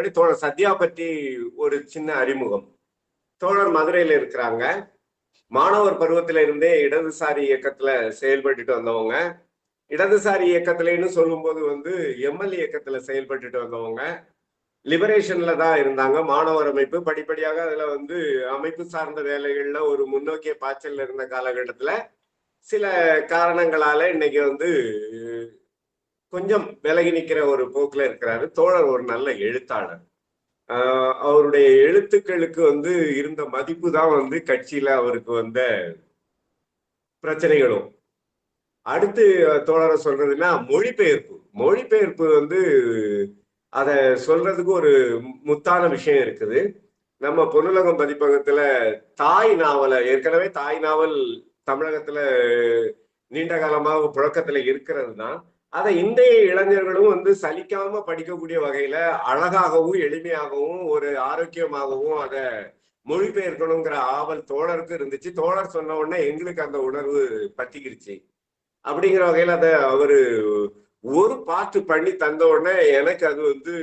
முன்னாடி தோழர் சத்யா பற்றி ஒரு சின்ன அறிமுகம். தோழர் மதுரையில இருக்கிறாங்க. மாணவர் பருவத்தில இருந்தே இடதுசாரி இயக்கத்துல செயல்பட்டுட்டு வந்தவங்க. இடதுசாரி இயக்கத்துலன்னு சொல்லும்போது எம்எல் இயக்கத்துல செயல்பட்டுட்டு வந்தவங்க. லிபரேஷன்ல தான் இருந்தாங்க. மாணவர் அமைப்பு படிப்படியாக அதுல அமைப்பு சார்ந்த வேலைகள்ல ஒரு முன்னோக்கிய பாய்ச்சல் இருந்த காலகட்டத்துல சில காரணங்களால இன்னைக்கு கொஞ்சம் விலகி நிற்கிற ஒரு போக்குல இருக்கிறாரு. தோழர் ஒரு நல்ல எழுத்தாளர். அவருடைய எழுத்துக்களுக்கு இருந்த மதிப்பு தான் கட்சியில அவருக்கு வந்த பிரச்சனைகளும். அடுத்து தோழரை சொல்றதுன்னா மொழிபெயர்ப்பு. மொழிபெயர்ப்பு அத சொல்றதுக்கு ஒரு முத்தான விஷயம் இருக்குது. நம்ம பொன்னுலகம் பதிப்பகத்துல தாய் நாவலை, ஏற்கனவே தாய் நாவல் தமிழகத்துல நீண்ட காலமாக புழக்கத்துல இருக்கிறது தான். அதை இன்றைய இளைஞர்களும் சலிக்காம படிக்கக்கூடிய வகையில அழகாகவும் எளிமையாகவும் ஒரு ஆரோக்கியமாகவும் அதை மொழிபெயர்க்கணுங்கிற ஆவல் தோழருக்கு இருந்துச்சு. தோழர் சொன்ன உடனே எங்களுக்கு அந்த உணர்வு பத்திக்கிருச்சு. அப்படிங்கிற வகையில அதை அவரு ஒரு பாட்டு பண்ணி தந்த உடனே எனக்கு அது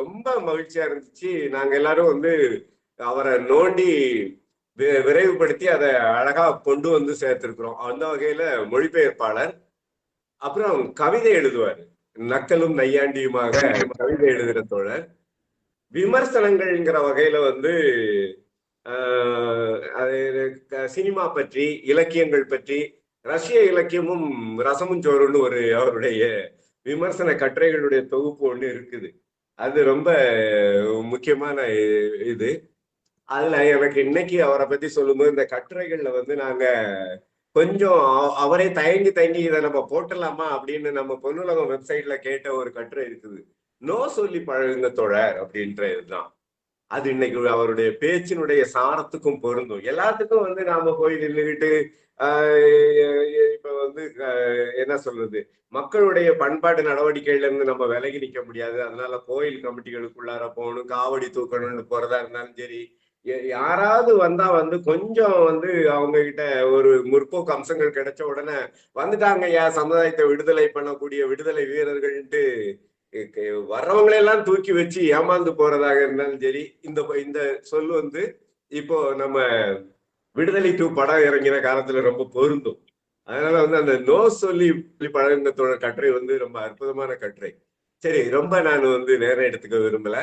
ரொம்ப மகிழ்ச்சியா இருந்துச்சு. நாங்க எல்லாரும் அவரை நோண்டி விரைவுபடுத்தி அதை அழகா கொண்டு சேர்த்திருக்கிறோம். அந்த வகையில மொழிபெயர்ப்பாளர். அப்புறம் கவிதை எழுதுவார். நக்கலும் நையாண்டியுமாக கவிதை எழுதுகிற தோழர். விமர்சனங்கள்ங்கிற வகையில சினிமா பற்றி, இலக்கியங்கள் பற்றி, ரஷ்ய இலக்கியமும் ரசமும் சோறுன்னு ஒரு அவருடைய விமர்சன கட்டுரைகளுடைய தொகுப்பு ஒண்ணு இருக்குது. அது ரொம்ப முக்கியமான இது. அதுல எனக்கு இன்னைக்கு அவரை பத்தி சொல்லும்போது இந்த கட்டுரைகள்ல நாங்க கொஞ்சம் அவரே தயங்கி இதை நம்ம போட்டலாமா அப்படின்னு நம்ம பொன்னுலகம் வெப்சைட்ல கேட்ட ஒரு கட்டுரை இருக்குது. நோ சொல்லி பழகுங்க தோழர் அப்படின்றதுதான். அது இன்னைக்கு அவருடைய பேச்சினுடைய சாரத்துக்கும் பொருந்தும். எல்லாத்துக்கும் நாம போய் நின்றுகிட்டு இப்ப என்ன சொல்றது, மக்களுடைய பண்பாட்டு நடவடிக்கையில இருந்து நம்ம விலகி நிற்க முடியாது. அதனால கோயில் கமிட்டிகளுக்குள்ளார போகணும், காவடி தூக்கணும்னு போறதா இருந்தாலும் சரி, யாராவது வந்தா கொஞ்சம் அவங்க கிட்ட ஒரு முற்போக்கு அம்சங்கள் கிடைச்ச உடனே வந்துட்டாங்க ஐயா சமுதாயத்தை விடுதலை பண்ணக்கூடிய விடுதலை வீரர்கள்ட்டு வர்றவங்களெல்லாம் தூக்கி வச்சு ஏமாந்து போறதாக இருந்தாலும் சரி, இந்த சொல் இப்போ நம்ம விடுதலை 2 படம் இறங்கின காலத்துல ரொம்ப பொருந்தும். அதனால அந்த நோ சொல்லி பழகினத்தோட கட்டுரை ரொம்ப அற்புதமான கட்டுரை. சரி, ரொம்ப நான் நேரம் எடுத்துக்க விரும்பல.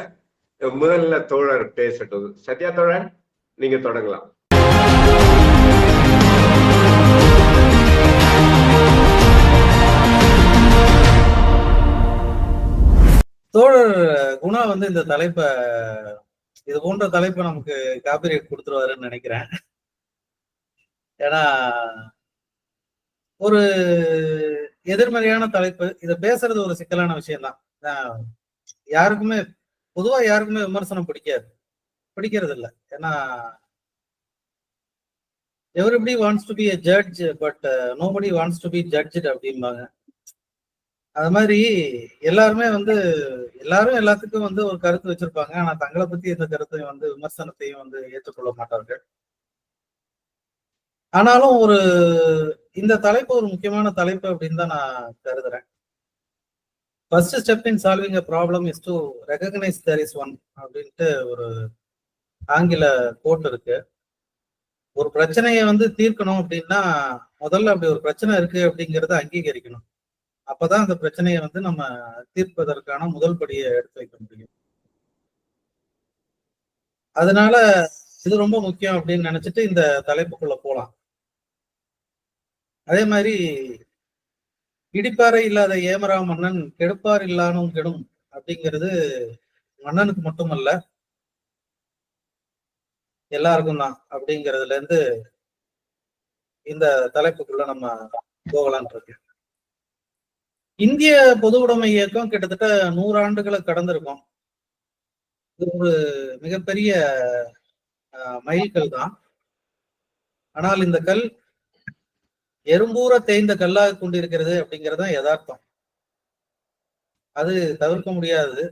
முதல்ல தோழர் பேசட்டும். சத்யா தோழர், நீங்க தொடங்கலாம். தோழர் குணா இந்த தலைப்பை, இது போன்ற தலைப்பை நமக்கு காப்பிரைட் கொடுத்துருவாருன்னு நினைக்கிறேன். ஏன்னா ஒரு எதிர்மறையான தலைப்பு, இதை பேசுறது ஒரு சிக்கலான விஷயம்தான். யாருக்குமே பொதுவா யாருக்குமே விமர்சனம் பிடிக்கிறது இல்லை. ஏன்னா everybody wants to be a judge but nobody wants to be judged அப்படிம்பாங்க. அது மாதிரி எல்லாருமே எல்லாரும் எல்லாத்துக்கும் ஒரு கருத்து வச்சிருப்பாங்க. ஆனா தங்களை பத்தி எந்த கருத்தையும் விமர்சனத்தையும் ஏற்றுக்கொள்ள மாட்டார்கள். ஆனாலும் இந்த தலைப்பு ஒரு முக்கியமான தலைப்பு அப்படின்னு தான் நான் கருதுறேன். First step in solving a problem is to recognize there is one அப்படின்ட்டு ஒரு ஆங்கில கோட் இருக்கு. ஒரு பிரச்சனையை தீர்க்கணும் அப்படின்னா முதல்ல அப்படி ஒரு பிரச்சனை இருக்கு அப்படிங்கிறத அங்கீகரிக்கணும். அப்பதான் அந்த பிரச்சனையை நம்ம தீர்ப்பதற்கான முதல் படியை எடுத்து வைக்க முடியும். அதனால இது ரொம்ப முக்கியம் அப்படின்னு நினைச்சிட்டு இந்த தலைப்புக்குள்ள போலாம். அதே மாதிரி இடிப்பாறை இல்லாத ஏமரா மன்னன் கெடுப்பார் இல்லானும் கெடும் அப்படிங்கிறது மன்னனுக்கு மட்டுமல்ல, எல்லாருக்கும் தான் அப்படிங்கிறதுல இருந்து இந்த தலைப்புக்குள்ள நம்ம போகலான் இருக்கு. இந்திய பொது உடைமை இயக்கம் கிட்டத்தட்ட 100 ஆண்டுகளை கடந்திருக்கும். இது ஒரு மிகப்பெரிய மைல்கல் தான். ஆனால் இந்த கல் எறும்பூர தேய்ந்த கல்லாக கொண்டிருக்கிறது அப்படிங்கிறது தான் யதார்த்தம். அது தவிர்க்க முடியாது.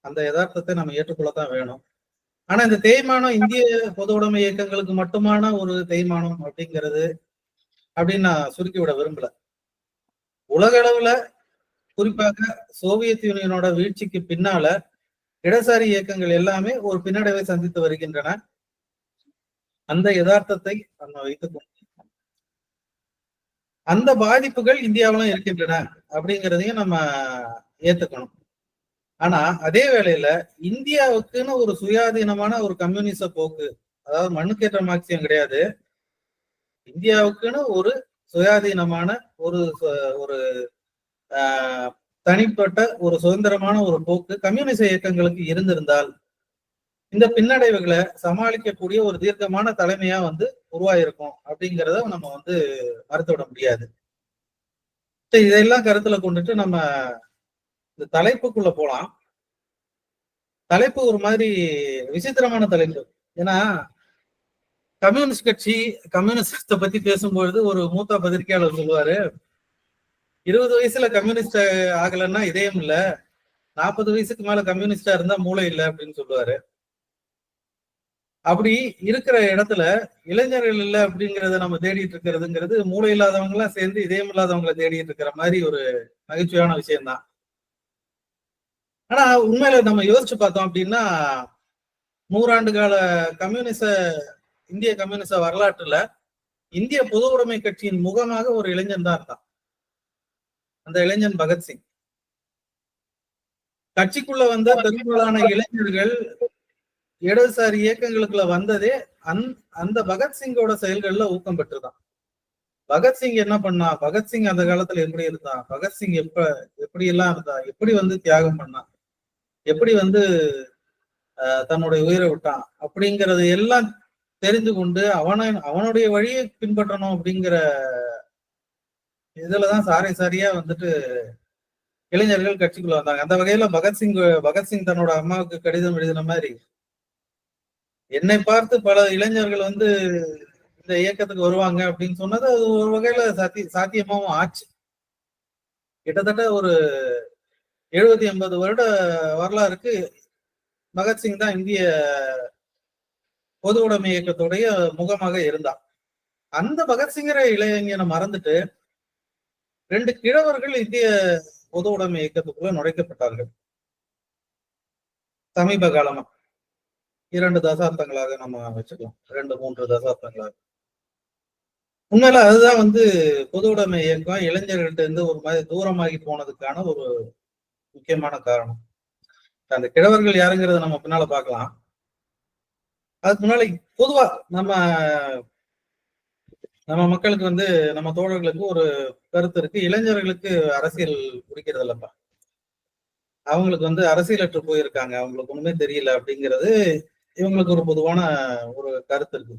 அந்த யதார்த்தத்தை நம்ம ஏற்றுக்கொள்ளத்தான் வேணும். ஆனா இந்த தேய்மானம் இந்திய பொது உடைமை இயக்கங்களுக்கு மட்டுமான ஒரு தேய்மானம் அப்படிங்கிறது அப்படின்னு நான் சுருக்கிவிட விரும்பல. உலக அளவுல குறிப்பாக சோவியத் யூனியனோட வீழ்ச்சிக்கு பின்னால இடதுசாரி இயக்கங்கள் எல்லாமே ஒரு பின்னடைவை சந்தித்து வருகின்றன. அந்த யதார்த்தத்தை நம்ம வைத்துக்கொண்டு அந்த பாதிப்புகள் இந்தியாவிலும் இருக்கின்றன அப்படிங்கிறதையும் நம்ம ஏத்துக்கணும். ஆனா அதே வேளையில இந்தியாவுக்குன்னு ஒரு சுயாதீனமான ஒரு கம்யூனிச போக்கு, அதாவது மண்ணுக்கேற்ற மார்க்சியம் கிடையாது, இந்தியாவுக்குன்னு ஒரு சுயாதீனமான ஒரு ஒரு தனிப்பட்ட ஒரு சுதந்திரமான ஒரு போக்கு கம்யூனிச இயக்கங்களுக்கு இருந்திருந்தால் இந்த பின்னடைவுகளை சமாளிக்கக்கூடிய ஒரு தீர்க்கமான தலைமையா உருவாயிருக்கும் அப்படிங்கிறத நம்ம மறுத்துவிட முடியாது. இதெல்லாம் கருத்துல கொண்டுட்டு நம்ம இந்த தலைப்புக்குள்ள போலாம். தலைப்பு ஒரு மாதிரி விசித்திரமான தலைப்பு. ஏன்னா கம்யூனிஸ்ட் கட்சி கம்யூனிஸ்டை பத்தி பேசும்பொழுது ஒரு மூத்த பத்திரிகையாளர் சொல்லுவாரு, 20 வயசுல கம்யூனிஸ்ட் ஆகலன்னா இதயம் இல்ல, 40 வயசுக்கு மேல கம்யூனிஸ்டா இருந்தா மூளை இல்லை அப்படின்னு சொல்லுவாரு. அப்படி இருக்கிற இடத்துல இளைஞர்கள் இல்லை அப்படிங்கிறத நம்ம தேடிட்டு இருக்கிறதுங்கிறது மூளை இல்லாதவங்க எல்லாம் சேர்ந்து இதயம் இல்லாதவங்களை தேடிட்டு இருக்கிற மாதிரி ஒரு நகைச்சுவையான விஷயம்தான். ஆனா உண்மையில நம்ம யோசிச்சு பார்த்தோம் அப்படின்னா 100 ஆண்டு கால இந்திய கம்யூனிச வரலாற்றுல இந்திய பொது உடைமை கட்சியின் முகமாக ஒரு இளைஞன் தான் இருந்தான். அந்த இளைஞன் பகத்சிங். கட்சிக்குள்ள பெரும்பாலான இளைஞர்கள் இடதுசாரி இயக்கங்களுக்குள்ள வந்ததே அந்த பகத்சிங்கோட செயல்கள்ல ஊக்கம் பெற்றுதான். பகத்சிங் என்ன பண்ணா, பகத்சிங் அந்த காலத்துல எப்படி இருந்தான், பகத்சிங் எப்படி எல்லாம் இருந்தா, எப்படி தியாகம் பண்ணான், எப்படி தன்னுடைய உயிரை விட்டான் அப்படிங்கறது எல்லாம் தெரிந்து கொண்டு அவனுடைய வழியை பின்பற்றணும் அப்படிங்கிற இதுலதான் சாரியா இளைஞர்கள் கட்சிக்குள்ள வந்தாங்க. அந்த வகையில பகத்சிங் தன்னோட அம்மாவுக்கு கடிதம் எழுதின மாதிரி என்னை பார்த்து பல இளைஞர்கள் இந்த இயக்கத்துக்கு வருவாங்க அப்படின்னு சொன்னது அது ஒரு வகையில சாத்தியமாவும் ஆச்சு. கிட்டத்தட்ட ஒரு 70-80 வருட வரலாறுக்கு பகத்சிங் தான் இந்திய பொது உடைமை இயக்கத்துடைய முகமாக இருந்தான். அந்த பகத்சிங்கரை இளைஞனை மறந்துட்டு 2 கிழவர்கள் இந்திய பொது உடைமை இயக்கத்துக்குள்ள நுழைக்கப்பட்டார்கள் சமீப காலமா. 2 தசாப்தங்களாக நம்ம வச்சுக்கலாம், 2-3 தசாப்தங்களாக. உண்மையில அதுதான் பொது உடைமை இயக்கம் இளைஞர்கள்ட்ட இருந்து ஒரு மாதிரி தூரமாகி போனதுக்கான ஒரு முக்கியமான காரணம். அந்த கிழவர்கள் யாருங்கிறத நம்ம பின்னால பார்க்கலாம். அதுக்கு முன்னால பொதுவா நம்ம மக்களுக்கு நம்ம தோழர்களுக்கு ஒரு கருத்து இருக்கு. இளைஞர்களுக்கு அரசியல் பிடிக்கிறது இல்லப்பா, அவங்களுக்கு அரசியலற்று போயிருக்காங்க, அவங்களுக்கு ஒண்ணுமே தெரியல அப்படிங்கிறது இவங்களுக்கு ஒரு பொதுவான ஒரு கருத்து இருக்கு.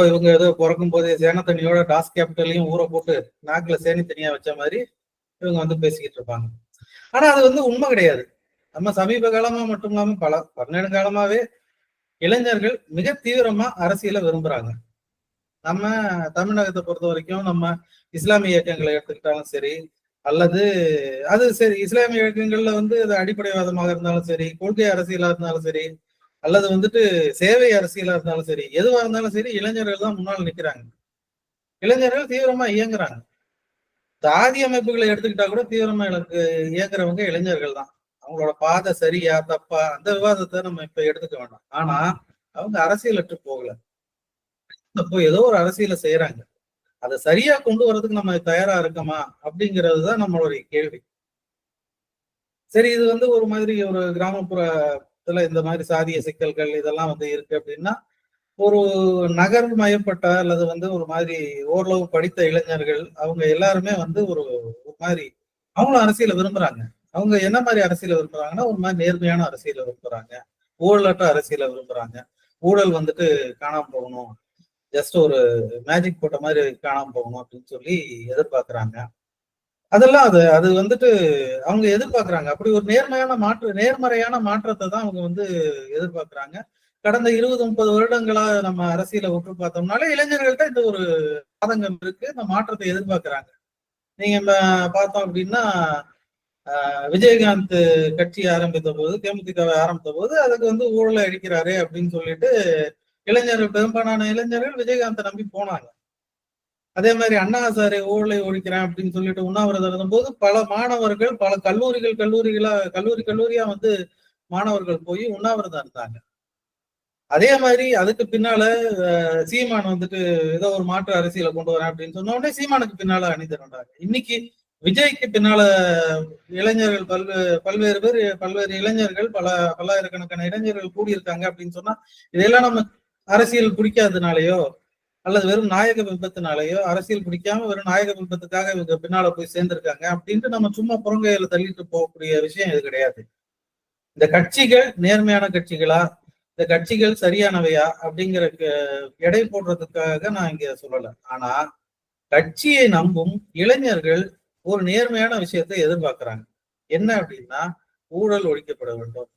இவங்க பிறக்கும் போதே சேன தண்ணியோட டாஸ் கேபிட்டலையும் ஊற போட்டு நாக்குல சேனி தனியா வச்ச மாதிரி இவங்க பேசிக்கிட்டு இருப்பாங்க. ஆனா அது உண்மை கிடையாது. நம்ம சமீப காலமா மட்டும் இல்லாம பல 12 காலமாவே இளைஞர்கள் மிக தீவிரமா அரசியலை விரும்புறாங்க. நம்ம தமிழகத்தை பொறுத்த வரைக்கும் நம்ம இஸ்லாமிய இயக்கங்களை எடுத்துக்கிட்டாலும் சரி, அல்லது அது சரி இஸ்லாமிய இயக்கங்கள்ல அது அடிப்படைவாதமாக இருந்தாலும் சரி, கொள்கை அரசியலா இருந்தாலும் சரி, அல்லது சேவை அரசியலா இருந்தாலும் சரி, எதுவா இருந்தாலும் சரி இளைஞர்கள் தான் முன்னால் நிக்கிறாங்க. இளைஞர்கள் தீவிரமா இயங்குறாங்க. சாதி அமைப்புகளை எடுத்துக்கிட்டா கூட தீவிரமா இயங்குறவங்க இளைஞர்கள் தான். அவங்களோட பாதை சரியா தப்பா அந்த விவாதத்தை நம்ம இப்ப எடுத்துக்க வேண்டாம். ஆனா அவங்க அரசியலற்று போகல, அப்போ ஏதோ ஒரு அரசியலை செய்யறாங்க. அதை சரியா கொண்டு வர்றதுக்கு நம்ம தயாரா இருக்கோமா அப்படிங்கிறதுதான் நம்மளுடைய கேள்வி. சரி, இது ஒரு மாதிரி ஒரு கிராமப்புறத்துல இந்த மாதிரி சாதிய சிக்கல்கள் இதெல்லாம் இருக்கு அப்படின்னா, ஒரு நகர் மயப்பட்ட அல்லது ஒரு மாதிரி ஓரளவு படித்த இளைஞர்கள் அவங்க எல்லாருமே ஒரு மாதிரி அவங்களும் அரசியலை விரும்புறாங்க. அவங்க என்ன மாதிரி அரசியலை விரும்புறாங்கன்னா, ஒரு மாதிரி நேர்மையான அரசியலை விரும்புறாங்க, ஊழலற்ற அரசியலை விரும்புறாங்க. ஊழல் காணாம போகணும், ஜஸ்ட் ஒரு மேஜிக் போட்ட மாதிரி காணாம போகணும் அப்படின்னு சொல்லி எதிர்பார்க்கிறாங்க. அதெல்லாம் அது அவங்க எதிர்பார்க்கிறாங்க. அப்படி ஒரு நேர்மறையான மாற்றத்தை தான் அவங்க எதிர்பார்க்கிறாங்க. கடந்த 20-30 வருடங்களா நம்ம அரசியலை உற்று பார்த்தோம்னாலே இளைஞர்கள்ட்ட இந்த ஒரு ஆதங்கம் இருக்கு, இந்த மாற்றத்தை எதிர்பார்க்கிறாங்க. நீங்க பார்த்தோம் அப்படின்னா விஜயகாந்த் கட்சி ஆரம்பித்த போது, தேமுதிகவை ஆரம்பித்த போது அதுக்கு ஊழலை அடிக்கிறாரு அப்படின்னு சொல்லிட்டு இளைஞர்கள், பெரும்பாலான இளைஞர்கள் விஜயகாந்தை நம்பி போனாங்க. அதே மாதிரி அண்ணா ஹசாரே ஊழலை ஒழிக்கிறேன் அப்படின்னு சொல்லிட்டு உண்ணாவிரதம் இருந்தபோது பல மாணவர்கள் பல கல்லூரியா மாணவர்கள் போய் உண்ணாவிரதம் இருந்தாங்க. அதே மாதிரி அதுக்கு பின்னால சீமான் வந்துட்டு ஏதோ ஒரு மாற்று அரசியலை கொண்டு வரேன் அப்படின்னு சொன்ன உடனே சீமானுக்கு பின்னால அணி திரண்டாங்க. இன்னைக்கு விஜய்க்கு பின்னால இளைஞர்கள் பல்வேறு பேர், பல்வேறு இளைஞர்கள், பல்லாயிரக்கணக்கான இளைஞர்கள் கூடியிருக்காங்க அப்படின்னு சொன்னா இதெல்லாம் நம்ம அரசியல் பிடிக்காதனாலயோ அல்லது வெறும் நாயக பிம்பத்தினாலேயோ, அரசியல் பிடிக்காம வெறும் நாயக பிம்பத்துக்காக இவங்க பின்னால போய் சேர்ந்திருக்காங்க அப்படின்ட்டு நம்ம சும்மா புறங்கையில தள்ளிட்டு போகக்கூடிய விஷயம் இது கிடையாது. இந்த கட்சிகள் நேர்மையான கட்சிகளா, இந்த கட்சிகள் சரியானவையா அப்படிங்கிற எடை போடுறதுக்காக நான் இங்க சொல்லல. ஆனா கட்சியை நம்பும் இளைஞர்கள் ஒரு நேர்மையான விஷயத்தை எதிர்பார்க்கிறாங்க. என்ன அப்படின்னா, ஊழல் ஒழிக்கப்பட வேண்டும்,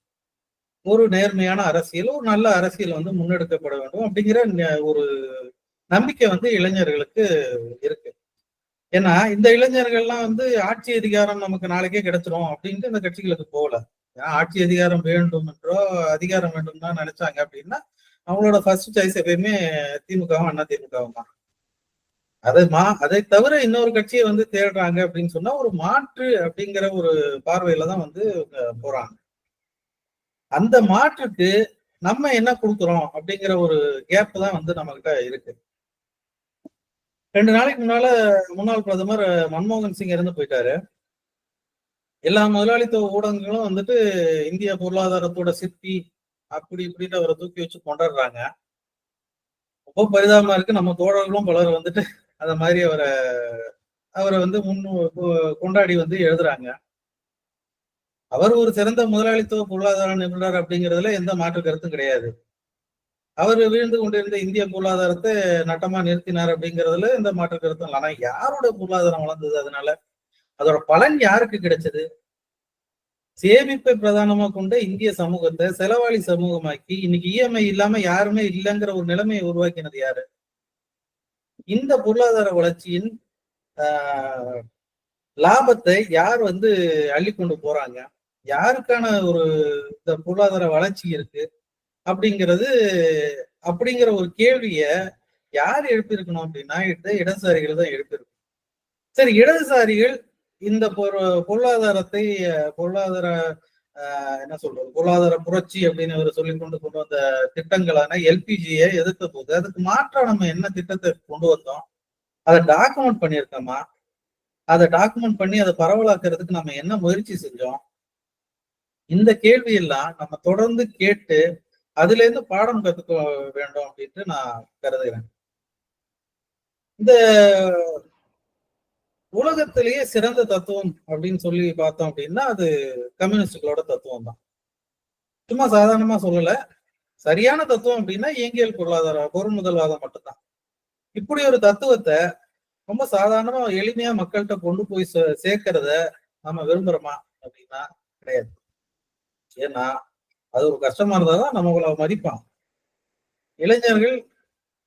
ஒரு நேர்மையான அரசியல், ஒரு நல்ல அரசியல் வந்து முன்னெடுக்கப்பட வேண்டும் அப்படிங்கிற ஒரு நம்பிக்கை வந்து இளைஞர்களுக்கு இருக்கு. ஏன்னா இந்த இளைஞர்கள்லாம் வந்து ஆட்சி அதிகாரம் நமக்கு நாளைக்கே கிடைச்சிரும் அப்படின்ட்டு இந்த கட்சிகளுக்கு போகல. ஏன்னா ஆட்சி அதிகாரம் வேண்டும் என்றோ அதிகாரம் வேண்டும் தான் நினைச்சாங்க அப்படின்னா அவங்களோட ஃபர்ஸ்ட் சாய்ஸ் எப்பயுமே திமுகவும் அண்ணா திமுகவும் தான். அதை தவிர இன்னொரு கட்சியை வந்து தேடுறாங்க அப்படின்னு சொன்னா ஒரு மாற்று அப்படிங்கிற ஒரு பார்வையில தான் வந்து போறாங்க. அந்த மாற்றுக்கு நம்ம என்ன கொடுக்குறோம் அப்படிங்கிற ஒரு கேப் தான் வந்து நம்ம கிட்ட இருக்கு. 2 நாளைக்கு முன்னால முன்னாள் பிரதமர் மன்மோகன் சிங் இறந்து போயிட்டாரு. எல்லா முதலாளித்துவ ஊடகங்களும் வந்துட்டு இந்திய பொருளாதாரத்தோட சிற்பி அப்படி இப்படின்னு அவரை தூக்கி வச்சு கொண்டாடுறாங்க. ரொம்ப பரிதாபமா இருக்கு. நம்ம தோழர்களும் பலர் வந்துட்டு அந்த மாதிரி அவரை வந்து கொண்டாடி வந்து எழுதுறாங்க. அவர் ஒரு சிறந்த முதலாளித்துவ பொருளாதார நிபுணர் அப்படிங்கிறதுல எந்த மாற்று கருத்தும் கிடையாது. அவர் வீழ்ந்து கொண்டிருந்த இந்திய பொருளாதாரத்தை நட்டமா நிறுத்தினார் அப்படிங்கிறதுல எந்த மாற்று கருத்தும் இல்லை. ஆனா யாரோட பொருளாதாரம் வளர்ந்தது? அதோட பலன் யாருக்கு கிடைச்சது? சேமிப்பை பிரதானமா கொண்ட இந்திய சமூகத்தை செலவாளி சமூகமாக்கி இன்னைக்கு இஎம்ஐ இல்லாம யாருமே இல்லைங்கிற ஒரு நிலைமையை உருவாக்கினது யாரு? இந்த பொருளாதார வளர்ச்சியின் லாபத்தை யார் வந்து அள்ளி கொண்டு போறாங்க? யாருக்கான ஒரு இந்த பொருளாதார வளர்ச்சி இருக்கு அப்படிங்கிற ஒரு கேள்விய யார் எழுப்பியிருக்கணும் அப்படின்னா இடதுசாரிகள் தான் எழுப்பியிருக்கணும். சரி, இடதுசாரிகள் இந்த பொருளாதார புரட்சி அப்படின்னு அவர் கொண்டு வந்த திட்டங்களான எல்பிஜியை எதிர்த்த போது அதுக்கு மாற்றா நம்ம என்ன திட்டத்தை கொண்டு வந்தோம்? அதை டாக்குமெண்ட் பண்ணியிருக்கோமா? அதை டாக்குமெண்ட் பண்ணி அதை பரவலாக்குறதுக்கு நம்ம என்ன முயற்சி செஞ்சோம்? இந்த கேள்வி எல்லாம் நம்ம தொடர்ந்து கேட்டு அதுல இருந்து பாடம் கத்துக்க வேண்டும் அப்படின்ட்டு நான் கருதுகிறேன். இந்த உலகத்திலேயே சிறந்த தத்துவம் அப்படின்னு சொல்லி பார்த்தோம் அப்படின்னா அது கம்யூனிஸ்டுகளோட தத்துவம் தான். சும்மா சாதாரணமா சொல்லல, சரியான தத்துவம் அப்படின்னா இயங்கியல் பொருளாதார பொருள்முதல்வாதம் மட்டும்தான். இப்படி ஒரு தத்துவத்தை ரொம்ப சாதாரணமா எளிமையா மக்கள்கிட்ட கொண்டு போய் சேர்க்கிறத நம்ம விரும்புறோமா அப்படின்னா கிடையாது. ஏன்னா அது ஒரு கஷ்டமா இருந்தாதான் நம்மள மதிப்பான். இளைஞர்கள்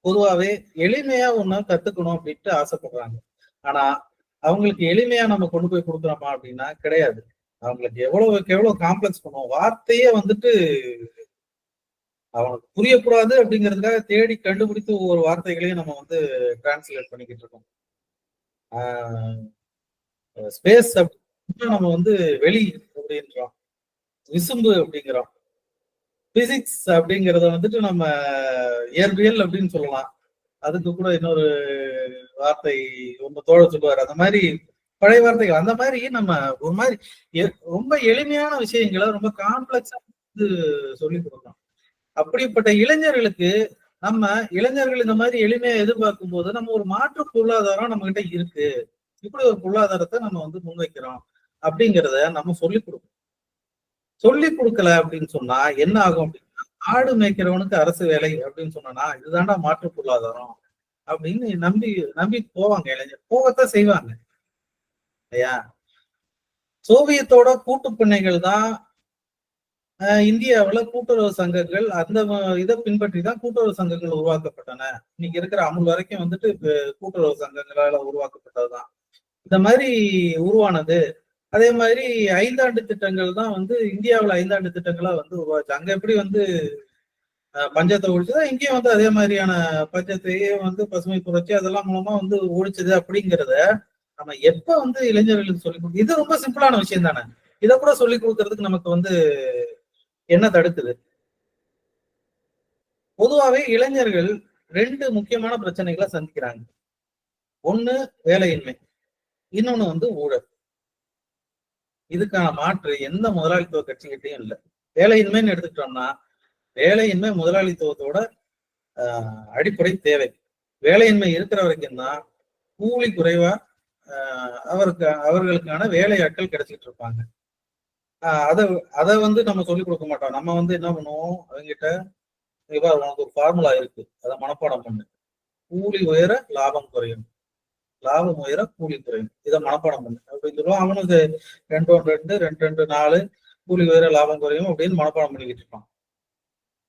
பொதுவாவே எளிமையா ஒண்ணு கத்துக்கணும் அப்படின்ட்டு ஆசைப்படுறாங்க. ஆனா அவங்களுக்கு எளிமையா நம்ம கொண்டு போய் கொடுக்குறோமா அப்படின்னா கிடையாது. அவங்களுக்கு எவ்வளவு காம்ப்ளெக்ஸ் பண்ணுவோம். வார்த்தையே வந்துட்டு அவனுக்கு புரியக்கூடாது அப்படிங்கிறதுக்காக தேடி கண்டுபிடித்து ஒவ்வொரு வார்த்தைகளையும் நம்ம வந்து டிரான்ஸ்லேட் பண்ணிக்கிட்டு இருக்கோம். ஸ்பேஸ் அப்படின்னா நம்ம வந்து வெளி அப்படின்றோம், விசும்பு அப்படிங்கிறோம். பிசிக்ஸ் அப்படிங்கிறத வந்துட்டு நம்ம இயற்பியல் அப்படின்னு சொல்லலாம். அதுக்கு கூட இன்னொரு வார்த்தை ரொம்ப சொல்லுவாரு. அந்த மாதிரி பழைய வார்த்தைகள் அந்த மாதிரி நம்ம ஒரு மாதிரி ரொம்ப எளிமையான விஷயங்களை ரொம்ப காம்ப்ளெக்ஸா வந்து சொல்லி கொடுக்கணும். அப்படிப்பட்ட இளைஞர்களுக்கு இளைஞர்கள் இந்த மாதிரி எளிமையா எதிர்பார்க்கும் போது நம்ம ஒரு மாற்று பொருளாதாரம் நம்ம கிட்ட இருக்கு, இப்படி ஒரு பொருளாதாரத்தை நம்ம வந்து முன்வைக்கிறோம் அப்படிங்கிறத நம்ம சொல்லிக் கொடுக்கணும். சொல்லி கொடுக்கல அப்படின்னு சொன்னா என்ன ஆகும் அப்படின்னா, ஆடு மேய்க்கிறவனுக்கு அரசு வேலை அப்படின்னு சொன்னா இதுதான்டா மாற்று பொருளாதாரம் அப்படின்னு நம்பி போவாங்க. இளைஞர் போகத்தான் செய்வாங்க இல்லையா? சோவியத்தோட கூட்டு பிணைகள் தான் இந்தியாவுல கூட்டுறவு சங்கங்கள், அந்த இதை பின்பற்றி தான் கூட்டுறவு சங்கங்கள் உருவாக்கப்பட்டன. இன்னைக்கு இருக்கிற அமுல் வரைக்கும் வந்துட்டு கூட்டுறவு சங்கங்களால உருவாக்கப்பட்டதுதான். இந்த மாதிரி உருவானது. அதே மாதிரி 5 ஆண்டு திட்டங்கள் தான் வந்து இந்தியாவில் 5 ஆண்டு திட்டங்களா வந்து உருவாச்சு. அங்க எப்படி வந்து பஞ்சத்தை ஒழிச்சுதான் இங்கேயும் வந்து அதே மாதிரியான பஞ்சத்தையே வந்து பசுமை புரட்சி அதெல்லாம் மூலமா வந்து ஒழிச்சது அப்படிங்கிறத நம்ம எப்ப வந்து இளைஞர்களுக்கு சொல்லிக் கொடுக்க, இது ரொம்ப சிம்பிளான விஷயம் தானே. இதை கூட சொல்லிக் கொடுக்கறதுக்கு நமக்கு வந்து என்ன தடுக்குது? பொதுவாவே இளைஞர்கள் 2 முக்கியமான பிரச்சனைகளை சந்திக்கிறாங்க. ஒண்ணு வேலையின்மை, இன்னொன்னு வந்து ஊழல். இதுக்கான மாற்று எந்த முதலாளித்துவ கட்சிகிட்டையும் இல்லை. வேலையின்மைன்னு எடுத்துக்கிட்டோம்னா, வேலையின்மை முதலாளித்துவத்தோட அடிப்படை தேவை. வேலையின்மை இருக்கிற வரைக்கும் தான் கூலி குறைவா அவர்களுக்கான வேலையாட்கள் கிடைச்சிட்டு இருப்பாங்க. அதை வந்து நம்ம சொல்லிக் கொடுக்க மாட்டோம். நம்ம வந்து என்ன பண்ணுவோம், அவங்ககிட்ட உனக்கு ஒரு ஃபார்முலா இருக்கு, அதை மனப்பாடம் பண்ணு. கூலி உயர லாபம் குறையும், லாபம் உயர கூலி குறையும், இதை மனப்பாடம் பண்ணு அப்படின்னு சொல்லுவோம். அவனுக்கு 2-2-2-2-4 கூலி உயர லாபம் குறையும் அப்படின்னு மனப்பாடம் பண்ணிக்கிட்டு இருப்பான்.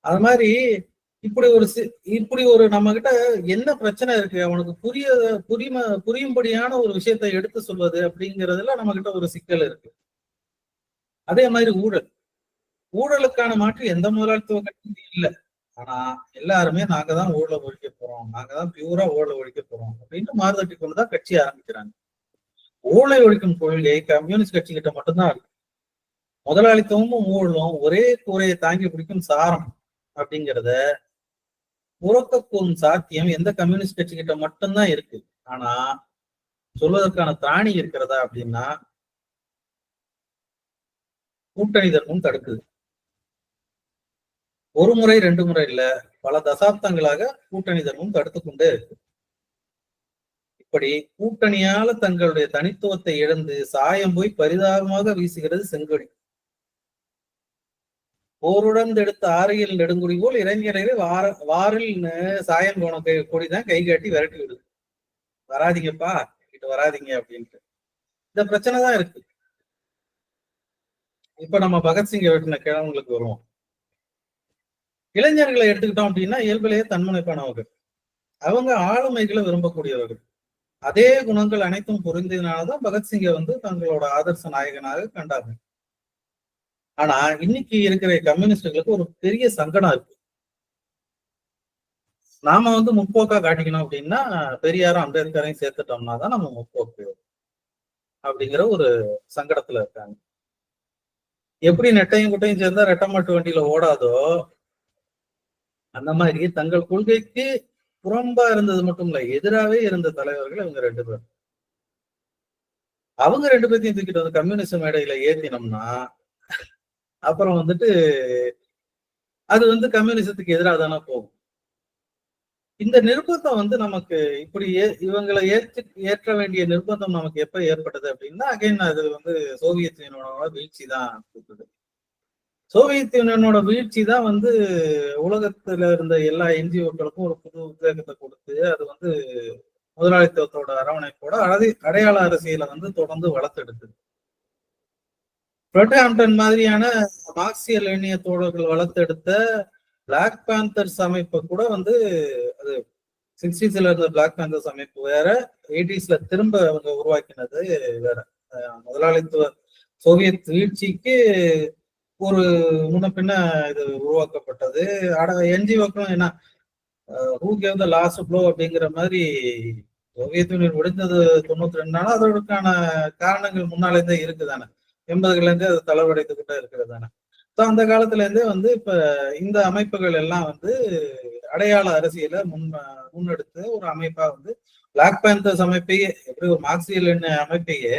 அது மாதிரி இப்படி ஒரு நம்ம கிட்ட என்ன பிரச்சனை இருக்கு, அவனுக்கு புரியும்படியான ஒரு விஷயத்தை எடுத்து சொல்வது அப்படிங்கிறதுல நம்ம கிட்ட ஒரு சிக்கல் இருக்கு. அதே மாதிரி ஊழலுக்கான மாற்று எந்த முதலாளித்துவ கட்சியும் இல்லை. ஆனா எல்லாருமே நாங்க தான் ஊழலை ஒழிக்க போறோம், நாங்க தான் பியூரா ஊழலை ஒழிக்க போறோம் அப்படின்னு மாறுதட்டி கொண்டுதான் கட்சி ஆரம்பிக்கிறாங்க. ஊழலை ஒழிக்கும் கொள்கை கம்யூனிஸ்ட் கட்சி கிட்ட மட்டும்தான் இருக்கு. முதலாளித்துவமும் ஊழலும் ஒரே கூரையை தாங்கி பிடிக்கும் சாரம் அப்படிங்கிறத புறக்கக்கூறும் சாத்தியம் எந்த கம்யூனிஸ்ட் கட்சி கிட்ட மட்டும்தான் இருக்கு. ஆனா சொல்வதற்கான திராணி இருக்கிறதா அப்படின்னா கூட்டணி தர்மம் தடுக்குது. ஒரு முறை 2 முறை இல்ல, பல தசாப்தங்களாக கூட்டணி தர்மம் தடுத்து கொண்டே இருக்கு. இப்படி கூட்டணியால தங்களுடைய தனித்துவத்தை இழந்து சாயம் போய் பரிதாபமாக வீசுகிறது செங்கொடி. போருடன் எடுத்த ஆறியல் நெடுங்குடி போல் இளைஞரை வாரில் சாயம் போன கொடிதான் கை காட்டி விரட்டி விடுது. வராதிங்கப்பா, கிட்ட வராதிங்க அப்படின்ட்டு. இந்த பிரச்சனை தான் இருக்கு. இப்ப நம்ம பகத்சிங்கை வெட்டின கிழவங்களுக்கு வருவோம். இளைஞர்களை எடுத்துக்கிட்டோம் அப்படின்னா இயல்பிலேயே தன்முனைப்பானவர்கள், அவங்க ஆளுமைகளை விரும்பக்கூடியவர்கள். அதே குணங்கள் அனைத்தும் புரிந்ததுனாலதான் பகத்சிங்கை வந்து தங்களோட ஆதர்ச நாயகனாக கண்டாங்க. ஆனா இன்னைக்கு இருக்கிற கம்யூனிஸ்டுகளுக்கு ஒரு பெரிய சங்கடம் இருக்கு. நாம வந்து முற்போக்கா காட்டிக்கணும் அப்படின்னா பெரியாரும் அம்பேத்கரையும் சேர்த்துட்டோம்னா தான் நம்ம முற்போக்கு அப்படிங்கிற ஒரு சங்கடத்துல இருக்காங்க. எப்படி நெட்டையும் குட்டையும் சேர்ந்தா ரெட்டமாட்டு வண்டியில ஓடாதோ அந்த மாதிரி தங்கள் கொள்கைக்கு புறம்பா இருந்தது மட்டும் இல்ல, எதிராவே இருந்த தலைவர்கள் இவங்க 2 பேர். அவங்க 2 பேர்த்தையும் தூக்கிட்டு வந்து கம்யூனிஸ்ட் மேடையில ஏத்தினோம்னா அப்புறம் வந்துட்டு அது வந்து கம்யூனிசத்துக்கு எதிராக தானே போகும். இந்த நிர்பந்தம் வந்து நமக்கு இப்படி இவங்களை ஏற்ற வேண்டிய நிர்பந்தம் நமக்கு எப்ப ஏற்பட்டது அப்படின்னா அகைன் அது வந்து சோவியத் யூனியனோட வீழ்ச்சி தான் கொடுத்தது. சோவியத் யூனியனோட வீழ்ச்சி தான் வந்து உலகத்துல இருந்த எல்லா என்ஜிஓக்களுக்கும் ஒரு புது உத்வேகத்தை கொடுத்து அது வந்து முதலாளித்துவத்தோட அரவணைப்போட அடையாள அரசியலை வந்து தொடர்ந்து வளர்த்தெடுத்தது. பிரெட்ஹாம்டன் மாதிரியான மார்க்சிய லெனினிய தோழர்கள் வளர்த்தெடுத்த பிளாக் பேந்தர்ஸ் அமைப்பை கூட வந்து அது 60ஸ்ல இருந்த பிளாக் பேந்தர்ஸ் அமைப்பு வேற, 80ஸ்ல திரும்ப அவங்க உருவாக்கினது வேற. முதலாளித்துவ சோவியத் வீழ்ச்சிக்கு ஒரு முன்ன பின்ன இது உருவாக்கப்பட்டது. என்ஜிஓக்களும் என்ன who gave the last blow அப்படிங்கிற மாதிரி சோவியத் யூனியன் முடிந்தது 92 நாள், அதற்கான காரணங்கள் முன்னாலே இருந்தே இருக்குதானே, 80கள்ல இருந்தே அது தளர்வடைந்துகிட்டே இருக்கிறது தானே. ஸோ அந்த காலத்துல இருந்தே வந்து இப்ப இந்த அமைப்புகள் எல்லாம் வந்து அடையாள அரசியலை முன்னெடுத்து ஒரு அமைப்பா வந்து பிளாக் பேந்தர்ஸ் அமைப்பையே எப்படி ஒரு மார்க்சிய லெனின் அமைப்பையே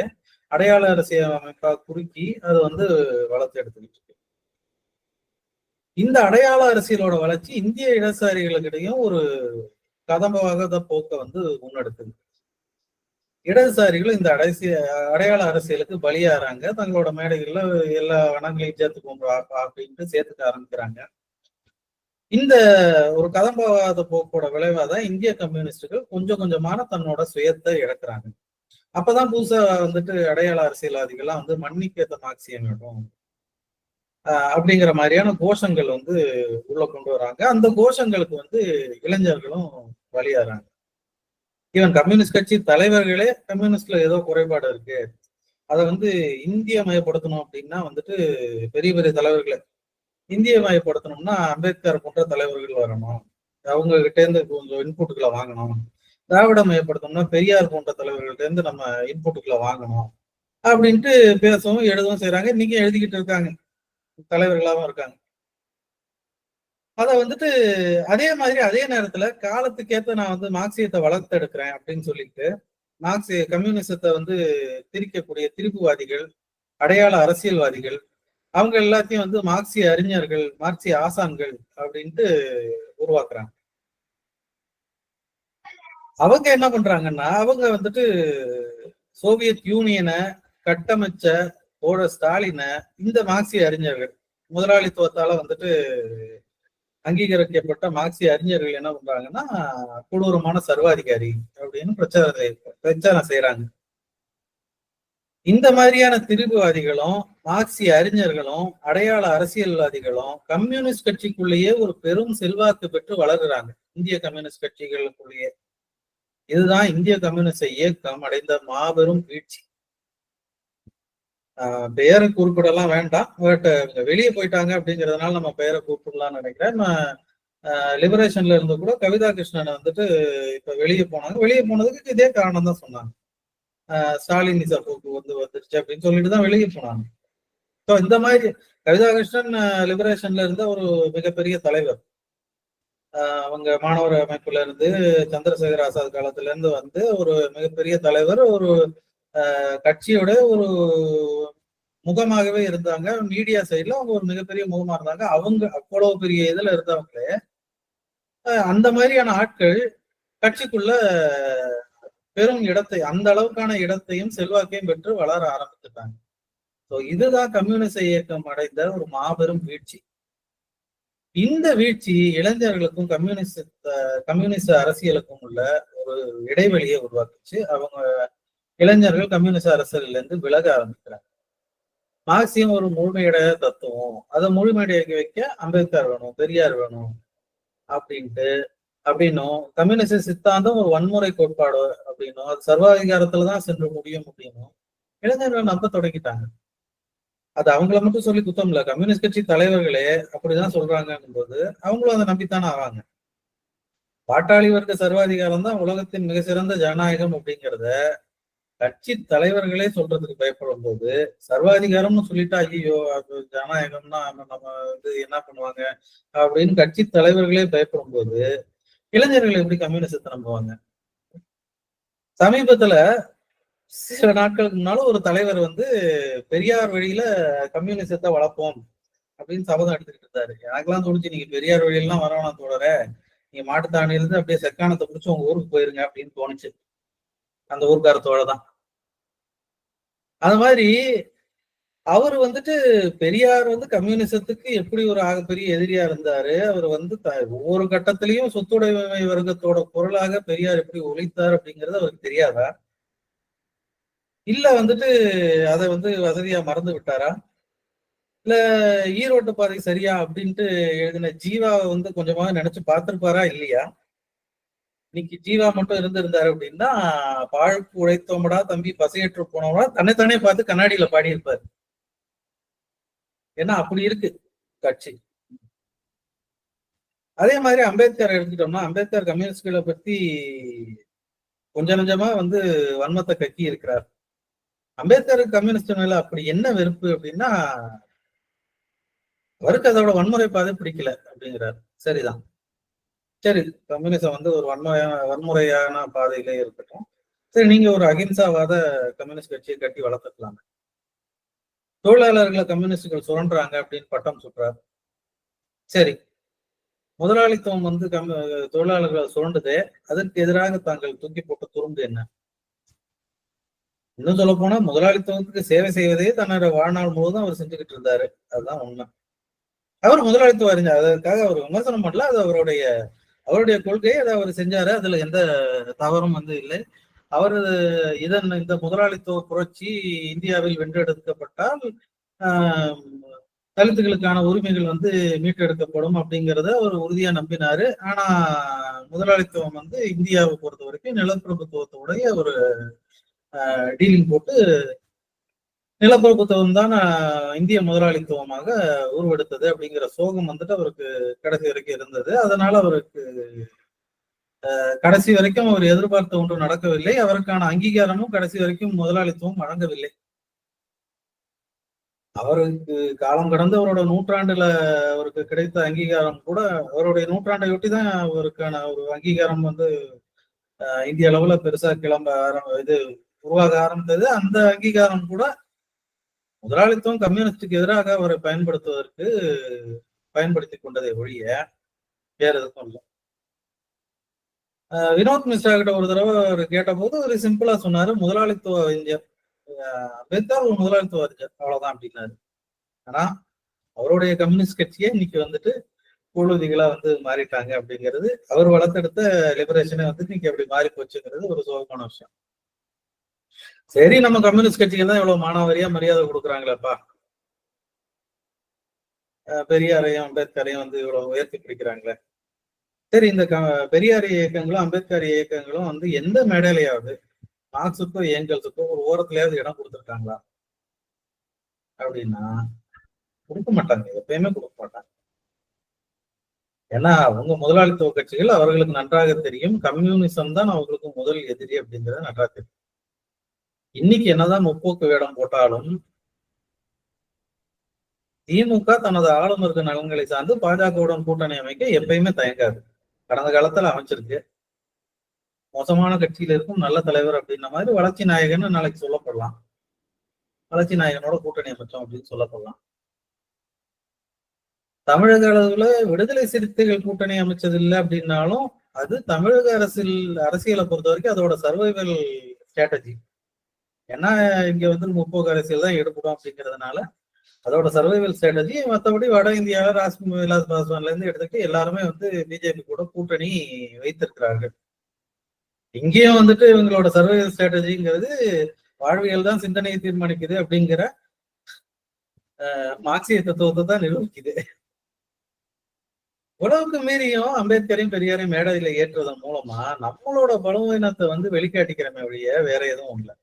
அடையாள அரசியல் அமைப்பா குறுக்கி அது வந்து வளர்த்து எடுத்துக்கிட்டு இருக்கு. இந்த அடையாள அரசியலோட வளர்ச்சி இந்திய இடதுசாரிகளுக்கிடையும் ஒரு கதம்பவாத போக்க வந்து முன்னெடுக்குது. இடதுசாரிகளும் இந்த அடையாள அரசியலுக்கு பலியாறாங்க. தங்களோட மேடைகள்ல எல்லா வனங்களையும் சேர்த்துக்கோங்க அப்படின்ட்டு சேர்த்துக்க ஆரம்பிக்கிறாங்க. இந்த ஒரு கதம்பவாத போக்கோட விளைவாதான் இந்திய கம்யூனிஸ்டுகள் கொஞ்சம் கொஞ்சமான தன்னோட சுயத்தை இழக்கிறாங்க. அப்பதான் புதுசா வந்துட்டு அடையாள அரசியல்வாதிகள்லாம் வந்து மன்னிக்கேத்த மார்க்சியம் வேணும் அப்படிங்கிற மாதிரியான கோஷங்கள் வந்து உள்ள கொண்டு வராங்க. அந்த கோஷங்களுக்கு வந்து இளைஞர்களும் பலியாறாங்க. ஈவன் கம்யூனிஸ்ட் கட்சி தலைவர்களே கம்யூனிஸ்ட்ல ஏதோ குறைபாடு இருக்கு, அதை வந்து இந்திய மயப்படுத்தணும் அப்படின்னா வந்துட்டு பெரிய பெரிய தலைவர்களை இந்திய மயப்படுத்தணும்னா அம்பேத்கர் போன்ற தலைவர்கள் வரணும், அவங்க கிட்ட இருந்து கொஞ்சம் இன்புட்டுகளை வாங்கணும். திராவிட மயப்படுத்தணும்னா பெரியார் போன்ற தலைவர்கள்ட்ட இருந்து நம்ம இன்புட்டுகளை வாங்கணும் அப்படின்ட்டு பேசவும் எழுதவும் செய்யறாங்க. இன்னைக்கு எழுதிக்கிட்டு இருக்காங்க, தலைவர்களாகவும் இருக்காங்க. அதை வந்துட்டு அதே மாதிரி அதே நேரத்துல காலத்துக்கேற்ற நான் வந்து மார்க்சியத்தை வளர்த்தெடுக்கிறேன் அப்படின்னு சொல்லிட்டு மார்க்சிய கம்யூனிசத்தை வந்து திரிக்கக்கூடிய திரிபுவாதிகள், அடையாள அரசியல்வாதிகள், அவங்க எல்லாத்தையும் வந்து மார்க்சிய அறிஞர்கள், மார்க்சிய ஆசான்கள் அப்படின்ட்டு உருவாக்குறாங்க. அவங்க என்ன பண்றாங்கன்னா, அவங்க வந்துட்டு சோவியத் யூனியனை கட்டமைச்ச ஸ்டாலினை இந்த மார்க்சிய அறிஞர்கள், முதலாளித்துவத்தால வந்துட்டு அங்கீகரிக்கப்பட்ட மார்க்சிய அறிஞர்கள் என்ன பண்றாங்கன்னா, கொடூரமான சர்வாதிகாரி அப்படின்னு பிரச்சாரம் செய்யறாங்க. இந்த மாதிரியான திரிபுவாதிகளும் மார்க்சிய அறிஞர்களும் அடையாள அரசியல்வாதிகளும் கம்யூனிஸ்ட் கட்சிக்குள்ளேயே ஒரு பெரும் செல்வாக்கு பெற்று வளர்கிறாங்க. இந்திய கம்யூனிஸ்ட் கட்சிகளுக்குள்ளேயே. இதுதான் இந்திய கம்யூனிஸ்ட் இயக்கம் அடைந்த மாபெரும் வீழ்ச்சி. பெயரை குறிப்பிடலாம் வேண்டாம், பட் வெளியே போயிட்டாங்க அப்படிங்கிறதுனால நம்ம பெயரை குறிப்பிடலாம்னு நினைக்கிறேன். லிபரேஷன்ல இருந்து கூட கவிதா கிருஷ்ணன் வந்துட்டு இப்ப வெளியே போனாங்க. வெளியே போனதுக்கு இதே காரணம் தான் சொன்னாங்க. ஸ்டாலினிச போக்கு வந்துருச்சு அப்படின்னு சொல்லிட்டு தான் வெளியே போனாங்க. ஸோ இந்த மாதிரி கவிதா கிருஷ்ணன் லிபரேஷன்ல இருந்த ஒரு மிகப்பெரிய தலைவர். அவங்க மாணவர் அமைப்புல இருந்து சந்திரசேகர் ஆசாத் காலத்துல இருந்து வந்து ஒரு மிகப்பெரிய தலைவர், ஒரு கட்சியோட ஒரு முகமாகவே இருந்தாங்க. மீடியா சைட்ல அவங்க ஒரு மிகப்பெரிய முகமா இருந்தாங்க. அவங்க அவ்வளவு பெரிய இதுல இருந்தவங்களே அந்த மாதிரியான ஆட்கள் கட்சிக்குள்ள பெரும் இடத்தை, அந்த அளவுக்கான இடத்தையும் செல்வாக்கையும் பெற்று வளர ஆரம்பிச்சுட்டாங்க. ஸோ இதுதான் கம்யூனிச இயக்கம் அடைந்த ஒரு மாபெரும் வீழ்ச்சி. இந்த வீழ்ச்சி இளைஞர்களுக்கும் கம்யூனிச அரசியலுக்கும் உள்ள ஒரு இடைவெளியை உருவாக்குச்சு. அவங்க இளைஞர்கள் கம்யூனிச அரசியல்ல இருந்து விலக ஆரம்பிக்கிறாங்க. மார்க்சியம் ஒரு முழுமையடைய தத்துவம், அதை முழுமையடைக்க வைக்க அம்பேத்கர் வேணும், பெரியார் வேணும் அப்படின்னும் கம்யூனிச சித்தாந்தம் ஒரு வன்முறை கோட்பாடு அப்படின்னும் அது சர்வாதிகாரத்துலதான் சென்று முடியும் அப்படின்னும் இளைஞர்கள் நம்ப தொடங்கிட்டாங்க. அது அவங்கள மட்டும் சொல்லி குத்தம் இல்ல, கம்யூனிஸ்ட் கட்சி தலைவர்களே அப்படிதான் சொல்றாங்கன்னும் போது அவங்களும் அதை நம்பித்தானே ஆவாங்க. பாட்டாளி வர்க்க சர்வாதிகாரம் தான் உலகத்தின் மிக சிறந்த ஜனநாயகம் அப்படிங்கிறத கட்சி தலைவர்களே சொல்றதுக்கு பயப்படும் போது, சர்வாதிகாரம்னு சொல்லிட்டா ஐயோ அது ஜனநாயகம்னா நம்ம வந்து என்ன பண்ணுவாங்க அப்படின்னு கட்சி தலைவர்களே பயப்படும் போது இளைஞர்கள் எப்படி கம்யூனிசத்தை நம்புவாங்க? சமீபத்துல சில நாட்களுக்கு முன்னாலும் ஒரு தலைவர் வந்து பெரியார் வழியில கம்யூனிசத்தை வளர்ப்போம் அப்படின்னு சபதம் எடுத்துக்கிட்டு இருந்தாரு. எனக்கெல்லாம் தோணுச்சு, நீங்க பெரியார் வழியெல்லாம் வரவேணாம் தோழர, நீங்க மாட்டுத்தாவணியிலிருந்து அப்படியே செக்கானத்தை பிடிச்சி உங்க ஊருக்கு போயிருங்க அப்படின்னு தோணுச்சு அந்த ஊர்க்கார தோழதான். அது மாதிரி அவர் வந்துட்டு பெரியார் வந்து கம்யூனிசத்துக்கு எப்படி ஒரு ஆகப்பெரிய எதிரியா இருந்தாரு. அவர் வந்து ஒவ்வொரு கட்டத்திலையும் சொத்துடைமை வர்க்கத்தோட குரலாக பெரியார் எப்படி ஒழித்தார் அப்படிங்கிறது அவருக்கு தெரியாதா? இல்ல வந்துட்டு அதை வந்து வசதியா மறந்து விட்டாரா? இல்ல ஈரோட்டு பாதை சரியா அப்படின்ட்டு எழுதின ஜீவாவை வந்து கொஞ்சமா நினைச்சு பார்த்திருப்பாரா இல்லையா? இன்னைக்கு ஜீவா மட்டும் இருந்திருந்தாரு அப்படின்னா பாழ்க்கு உழைத்தோமடா தம்பி பசையற்று போனோம்னா தன்னைத்தானே பார்த்து கண்ணாடியில பாடியிருப்பாரு. ஏன்னா அப்படி இருக்கு கட்சி. அதே மாதிரி அம்பேத்கர் எடுத்துட்டோம்னா, அம்பேத்கர் கம்யூனிஸ்ட்களை பத்தி கொஞ்சம் கொஞ்சமா வந்து வன்மத்தை கக்கி இருக்கிறார். அம்பேத்கர் கம்யூனிஸ்ட் மேல அப்படி என்ன வெறுப்பு அப்படின்னா, அவருக்கு அதோட வன்முறை பாதை பிடிக்கல அப்படிங்கிறார். சரிதான், சரி கம்யூனிசம் வந்து ஒரு வன்முறையான பாதையிலே இருக்கட்டும். சரி, நீங்க ஒரு அகிம்சாவாத கம்யூனிஸ்ட் கட்சியை கட்டி வளர்த்துக்கலாம். தொழிலாளர்களை கம்யூனிஸ்டுகள் சுரண்டுறாங்க அப்படின்னு பட்டம் சுட்டுறாரு. சரி, முதலாளித்துவம் வந்து தொழிலாளர்களை சுரண்டுதே, அதற்கு எதிராக தாங்கள் தூக்கி போட்ட துரும்பு என்ன? இன்னும் சொல்ல போனா முதலாளித்துவத்துக்கு சேவை செய்வதே தன்னோட வாழ்நாள் முழுவதும் அவர் செஞ்சுக்கிட்டு இருந்தாரு. அதுதான் உண்மை. அவர் முதலாளித்துவம் அறிஞர், அதற்காக அவர் விமர்சனம் பண்ணல, அது அவருடைய கொள்கையை அதை அவர் செஞ்சாரு. அதுல எந்த தவறும் வந்து இல்லை. அவர் இந்த முதலாளித்துவ புரட்சி இந்தியாவில் வென்றெடுக்கப்பட்டால் தலித்துகளுக்கான உரிமைகள் வந்து மீட்டெடுக்கப்படும் அப்படிங்கிறத அவர் உறுதியா நம்பினாரு. ஆனா முதலாளித்துவம் வந்து இந்தியாவை பொறுத்த வரைக்கும் நிலப்பிரபுத்துவத்தோடைய ஒரு டீலிங் போட்டு நிலப்பிரபுத்துவம் தான் இந்திய முதலாளித்துவமாக உருவெடுத்தது அப்படிங்கிற சோகம் வந்துட்டு அவருக்கு கடைசி வரைக்கும் இருந்தது. அதனால அவருக்கு கடைசி வரைக்கும் அவர் எதிர்பார்த்த ஒன்றும் நடக்கவில்லை. அவருக்கான அங்கீகாரமும் கடைசி வரைக்கும் முதலாளித்துவம் வழங்கவில்லை. அவருக்கு காலம் கடந்த அவரோட நூற்றாண்டுல அவருக்கு கிடைத்த அங்கீகாரம் கூட, அவருடைய நூற்றாண்டை ஒட்டி தான் அவருக்கான ஒரு அங்கீகாரம் வந்து இந்திய அளவுல பெருசா இது உருவாக ஆரம்பித்தது. அந்த அங்கீகாரம் கூட முதலாளித்துவம் கம்யூனிஸ்டுக்கு எதிராக அவரை பயன்படுத்தி கொண்டதை ஒழிய வேற எதுக்கும் இல்லை. வினோத் மிஸ்ரா கிட்ட ஒரு தடவை அவர் கேட்ட போது ஒரு சிம்பிளா சொன்னாரு, முதலாளித்துவ அறிஞர் அம்பேத்கர் ஒரு முதலாளித்துவ அறிஞர், அவ்வளவுதான் அப்படின்னாரு. ஆனா அவருடைய கம்யூனிஸ்ட் கட்சியே இன்னைக்கு வந்துட்டு கூழுதிகளா வந்து மாறிட்டாங்க அப்படிங்கிறது, அவர் வளர்த்தெடுத்த லிபரேஷனே வந்து இன்னைக்கு அப்படி மாறி போச்சுங்கிறது ஒரு சோகமான விஷயம். சரி, நம்ம கம்யூனிஸ்ட் கட்சிக்கு தான் இவ்வளவு மானாவாரியா மரியாதை கொடுக்குறாங்களேப்பா, பெரியாரையும் அம்பேத்கரையும் வந்து இவ்வளவு உயர்த்தி பிடிக்கிறாங்களே. சரி, இந்த பெரியார் இயக்கங்களும் அம்பேத்கர் இயக்கங்களும் வந்து எந்த மேடையிலையாவது மார்க்ஸுக்கோ ஏங்கல்ஸுக்கோ ஒரு ஓரத்துலயாவது இடம் கொடுத்துருக்காங்களா அப்படின்னா கொடுக்க மாட்டாங்க, எப்பயுமே கொடுக்க மாட்டாங்க. ஏன்னா அவங்க முதலாளித்துவ கட்சிகள் அவர்களுக்கு நன்றாக தெரியும், கம்யூனிசம் தான் அவர்களுக்கு முதல் எதிரி அப்படிங்கிறது நன்றாக தெரியும். இன்னைக்கு என்னதான் முற்போக்கு வேடம் போட்டாலும் திமுக தனது ஆளுநர்கள் நலன்களை சார்ந்து பாஜகவுடன் கூட்டணி அமைக்க எப்பயுமே தயங்காது. கடந்த காலத்துல அமைச்சிருக்கு. மோசமான கட்சியில இருக்கும் நல்ல தலைவர் அப்படின்ன மாதிரி வளர்ச்சி நாயகன்னு நாளைக்கு சொல்லப்படலாம், வளர்ச்சி நாயகனோட கூட்டணி அமைச்சோம் அப்படின்னு சொல்லப்படலாம். தமிழக அளவுல விடுதலை சிறுத்தைகள் கூட்டணி அமைச்சது இல்லை அப்படின்னாலும் அது தமிழக அரசியலை பொறுத்த வரைக்கும் அதோட சர்வைவல் ஸ்ட்ராட்டஜி. ஏன்னா இங்க வந்து முற்போக்கு அரசியல் தான் எடுக்கணும் அப்படிங்கிறதுனால அதோட சர்வைவல் ஸ்ட்ராட்டஜி. மற்றபடி வட இந்தியாவில விலாஸ் பாஸ்வான்ல இருந்து எடுத்துட்டு எல்லாருமே வந்து பிஜேபி கூட கூட்டணி வைத்திருக்கிறார்கள். இங்கேயும் வந்துட்டு இவங்களோட சர்வைவல் ஸ்ட்ராட்டஜிங்கிறது வாழ்வியல் தான் சிந்தனையை தீர்மானிக்குது அப்படிங்கிற மார்க்சிய தத்துவத்தை தான் நிரூபிக்குது. உலவுக்கு மீறியும் அம்பேத்கரையும் பெரியாரையும் மேடையில ஏற்றுவதன் மூலமா நம்மளோட பலவீனத்தை வந்து வெளிக்காட்டிக்கிறமே ஒழிய வேற எதுவும் இல்லை.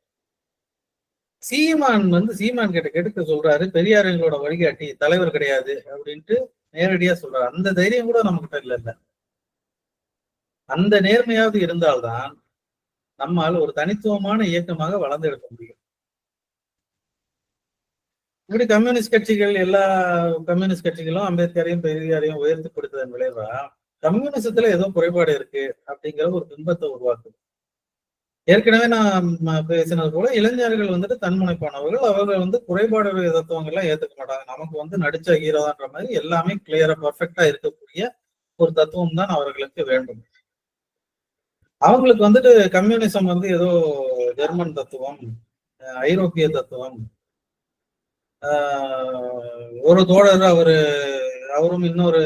சீமான் கிட்ட கெடுக்க சொல்றாரு, பெரியார் எங்களோட வழிகாட்டி, தலைவர் கிடையாது அப்படின்ட்டு நேரடியா சொல்றாரு. அந்த தைரியம் கூட நம்ம கிட்ட இல்ல. அந்த நேர்மையாவது இருந்தால்தான் நம்மால் ஒரு தனித்துவமான இயக்கமாக வளர்ந்து எடுக்க முடியும். இப்படி எல்லா கம்யூனிஸ்ட் கட்சிகளும் அம்பேத்கரையும் பெரியாரையும் உயர்த்தி கொடுத்ததன் விளைவா கம்யூனிசத்துல ஏதோ குறைபாடு இருக்கு அப்படிங்கிற ஒரு பிம்பத்தை உருவாக்குது. ஏற்கனவே நான் பேசினது போல இளைஞர்கள் வந்துட்டு தன்முனைப்பானவர்கள், அவர்கள் வந்து குறைபாடு தத்துவங்கள்லாம் ஏத்துக்க மாட்டாங்க. நமக்கு வந்து நடிச்ச ஹீரோதான்ற மாதிரி எல்லாமே கிளியரா பர்ஃபெக்டா இருக்கக்கூடிய ஒரு தத்துவம் தான் அவர்களுக்கு வேண்டும். அவங்களுக்கு வந்துட்டு கம்யூனிசம் வந்து ஏதோ ஜெர்மன் தத்துவம், ஐரோப்பிய தத்துவம். ஒரு தோழர் அவரும் இன்னொரு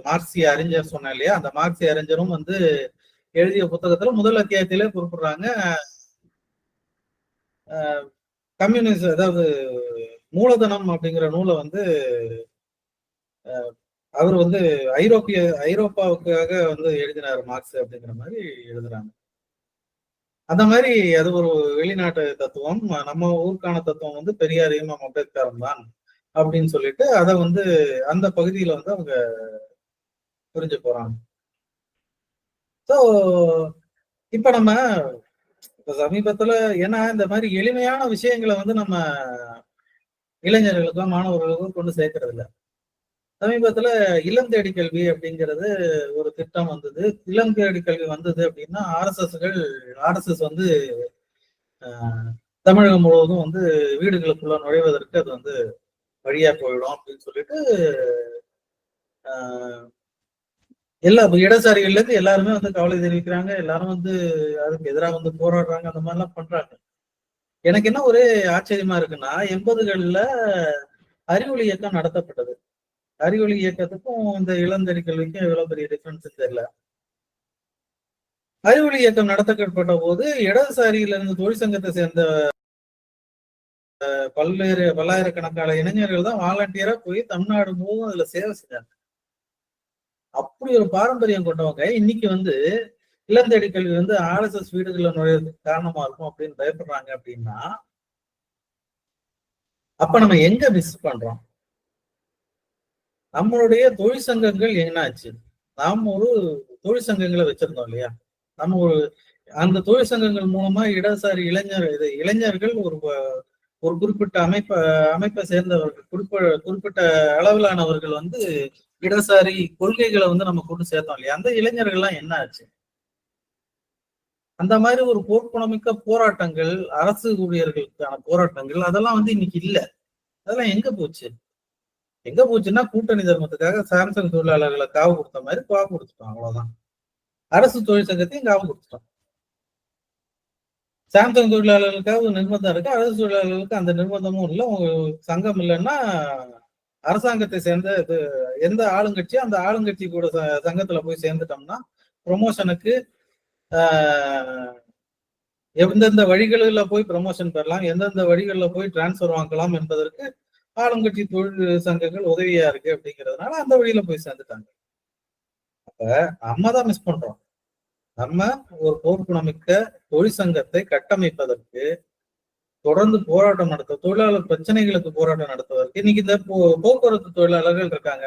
மார்க்சிய அறிஞர் சொன்ன இல்லையா, அந்த மார்க்சிய அறிஞரும் வந்து எழுதிய புத்தகத்துல முதல் அத்தியாயத்திலே குறிப்பிடுறாங்க, கம்யூனிஸ்ட் அதாவது மூலதனம் அப்படிங்கிற நூலை வந்து அவர் வந்து ஐரோப்பாவுக்காக வந்து எழுதினார் மார்க்ஸ் அப்படிங்கிற மாதிரி எழுதுறாங்க. அந்த மாதிரி அது ஒரு வெளிநாட்டு தத்துவம், நம்ம ஊருக்கான தத்துவம் வந்து பெரியாரையும் அம்பேத்கரும் தான் அப்படின்னு சொல்லிட்டு அதை வந்து அந்த பகுதியில வந்து அவங்க புரிஞ்சு போறாங்க. ஸோ இப்ப நம்ம சமீபத்துல ஏன்னா இந்த மாதிரி எளிமையான விஷயங்களை வந்து நம்ம இளைஞர்களுக்கோ மாணவர்களுக்கோ கொண்டு சேர்க்கறது இல்லை. சமீபத்துல இளம் தேடி கல்வி அப்படிங்கிறது ஒரு திட்டம் வந்தது. இளம் தேடி கல்வி வந்தது அப்படின்னா ஆர்எஸ்எஸ் வந்து தமிழகம் முழுவதும் வந்து வீடுகளுக்குள்ள நுழைவதற்கு அது வந்து வழியா போயிடும் அப்படின்னு சொல்லிட்டு எல்லா இடதுசாரிகள்ல இருந்து எல்லாருமே வந்து கவலை தெரிவிக்கிறாங்க, எல்லாரும் வந்து அதுக்கு எதிராக வந்து போராடுறாங்க, அந்த மாதிரிலாம் பண்றாங்க. எனக்கு என்ன ஒரே ஆச்சரியமா இருக்குன்னா 80களில் அறிவொளி இயக்கம் நடத்தப்பட்டது. அறிவொளி இயக்கத்துக்கும் இந்த இளந்தடி கல்விக்கும் எவ்வளவு பெரிய டிஃபரன்ஸ் தெரியல. அறிவொளி இயக்கம் நடத்தப்பட்ட போது இடதுசாரியிலிருந்து தொழிற்சங்கத்தை சேர்ந்த பல்லாயிரக்கணக்கான இளைஞர்கள் தான் வாலண்டியரா போய் தமிழ்நாடு முழுவதும் அதுல சேவை செஞ்சாங்க. அப்படி ஒரு பாரம்பரியம் கொண்டவங்க இன்னைக்கு வந்து இளந்தேடி கல்வி வந்து ஆர்எஸ்எஸ் வீடுகள்ல நுழையறதுக்கு காரணமா இருக்கும் அப்படின்னு பயப்படுறாங்க அப்படின்னா அப்ப நம்ம எங்க மிஸ் பண்றோம்? நம்மளுடைய தொழிற்சங்கங்கள் என்னாச்சு? நாம் ஒரு தொழிற்சங்கங்களை வச்சிருந்தோம் இல்லையா? நம்ம அந்த தொழிற்சங்கங்கள் மூலமா இடதுசாரி இளைஞர்கள் ஒரு குறிப்பிட்ட அமைப்பை சேர்ந்தவர்கள் குறிப்பிட்ட அளவிலானவர்கள் வந்து இடதுசாரி கொள்கைகளை வந்து நம்ம கொண்டு சேர்த்தோம் இல்லையா, அந்த இளைஞர்கள்லாம் என்ன ஆச்சு? அந்த மாதிரி ஒரு போர்க்குணமிக்க போராட்டங்கள், அரசு ஊழியர்களுக்கான போராட்டங்கள், அதெல்லாம் வந்து இன்னைக்கு இல்ல. அதெல்லாம் எங்க போச்சு? எங்க போச்சுன்னா கூட்டணி தர்மத்துக்காக சாம்சங் தொழிலாளர்களை காவு கொடுத்த மாதிரி காவு கொடுத்துட்டோம், அவ்வளவுதான். அரசு தொழிற்சங்கத்தையும் காவு கொடுத்துட்டோம். சாம்சங் தொழிலாளர்களுக்காக ஒரு நிர்பந்தம் இருக்கு, அரசு தொழிலாளர்களுக்கு அந்த நிர்பந்தமும் இல்லை. உங்க சங்கம் இல்லைன்னா அரசாங்கத்தை சேர்ந்த எந்த ஆளுங்கட்சியோ அந்த ஆளுங்கட்சி கூட சங்கத்துல போய் சேர்ந்துட்டோம்னா ப்ரொமோஷனுக்கு எந்தெந்த வழிகளில் போய் ப்ரமோஷன் பெறலாம், எந்தெந்த வழிகளில் போய் டிரான்ஸ்பர் வாங்கலாம் என்பதற்கு ஆளுங்கட்சி தொழில் சங்கங்கள் உதவியா இருக்கு அப்படிங்கிறதுனால அந்த வழியில போய் சேர்ந்துட்டாங்க. அப்ப நம்ம தான் மிஸ் பண்றோம். நம்ம ஒரு போர்க்குணமிக்க தொழிற்சங்கத்தை கட்டமைப்பதற்கு, தொடர்ந்து போராட்டம் நடத்த, தொழிலாளர் பிரச்சனைகளுக்கு போராட்டம் நடத்துவதற்கு, இன்னைக்கு இந்த போக்குவரத்து தொழிலாளர்கள் இருக்காங்க,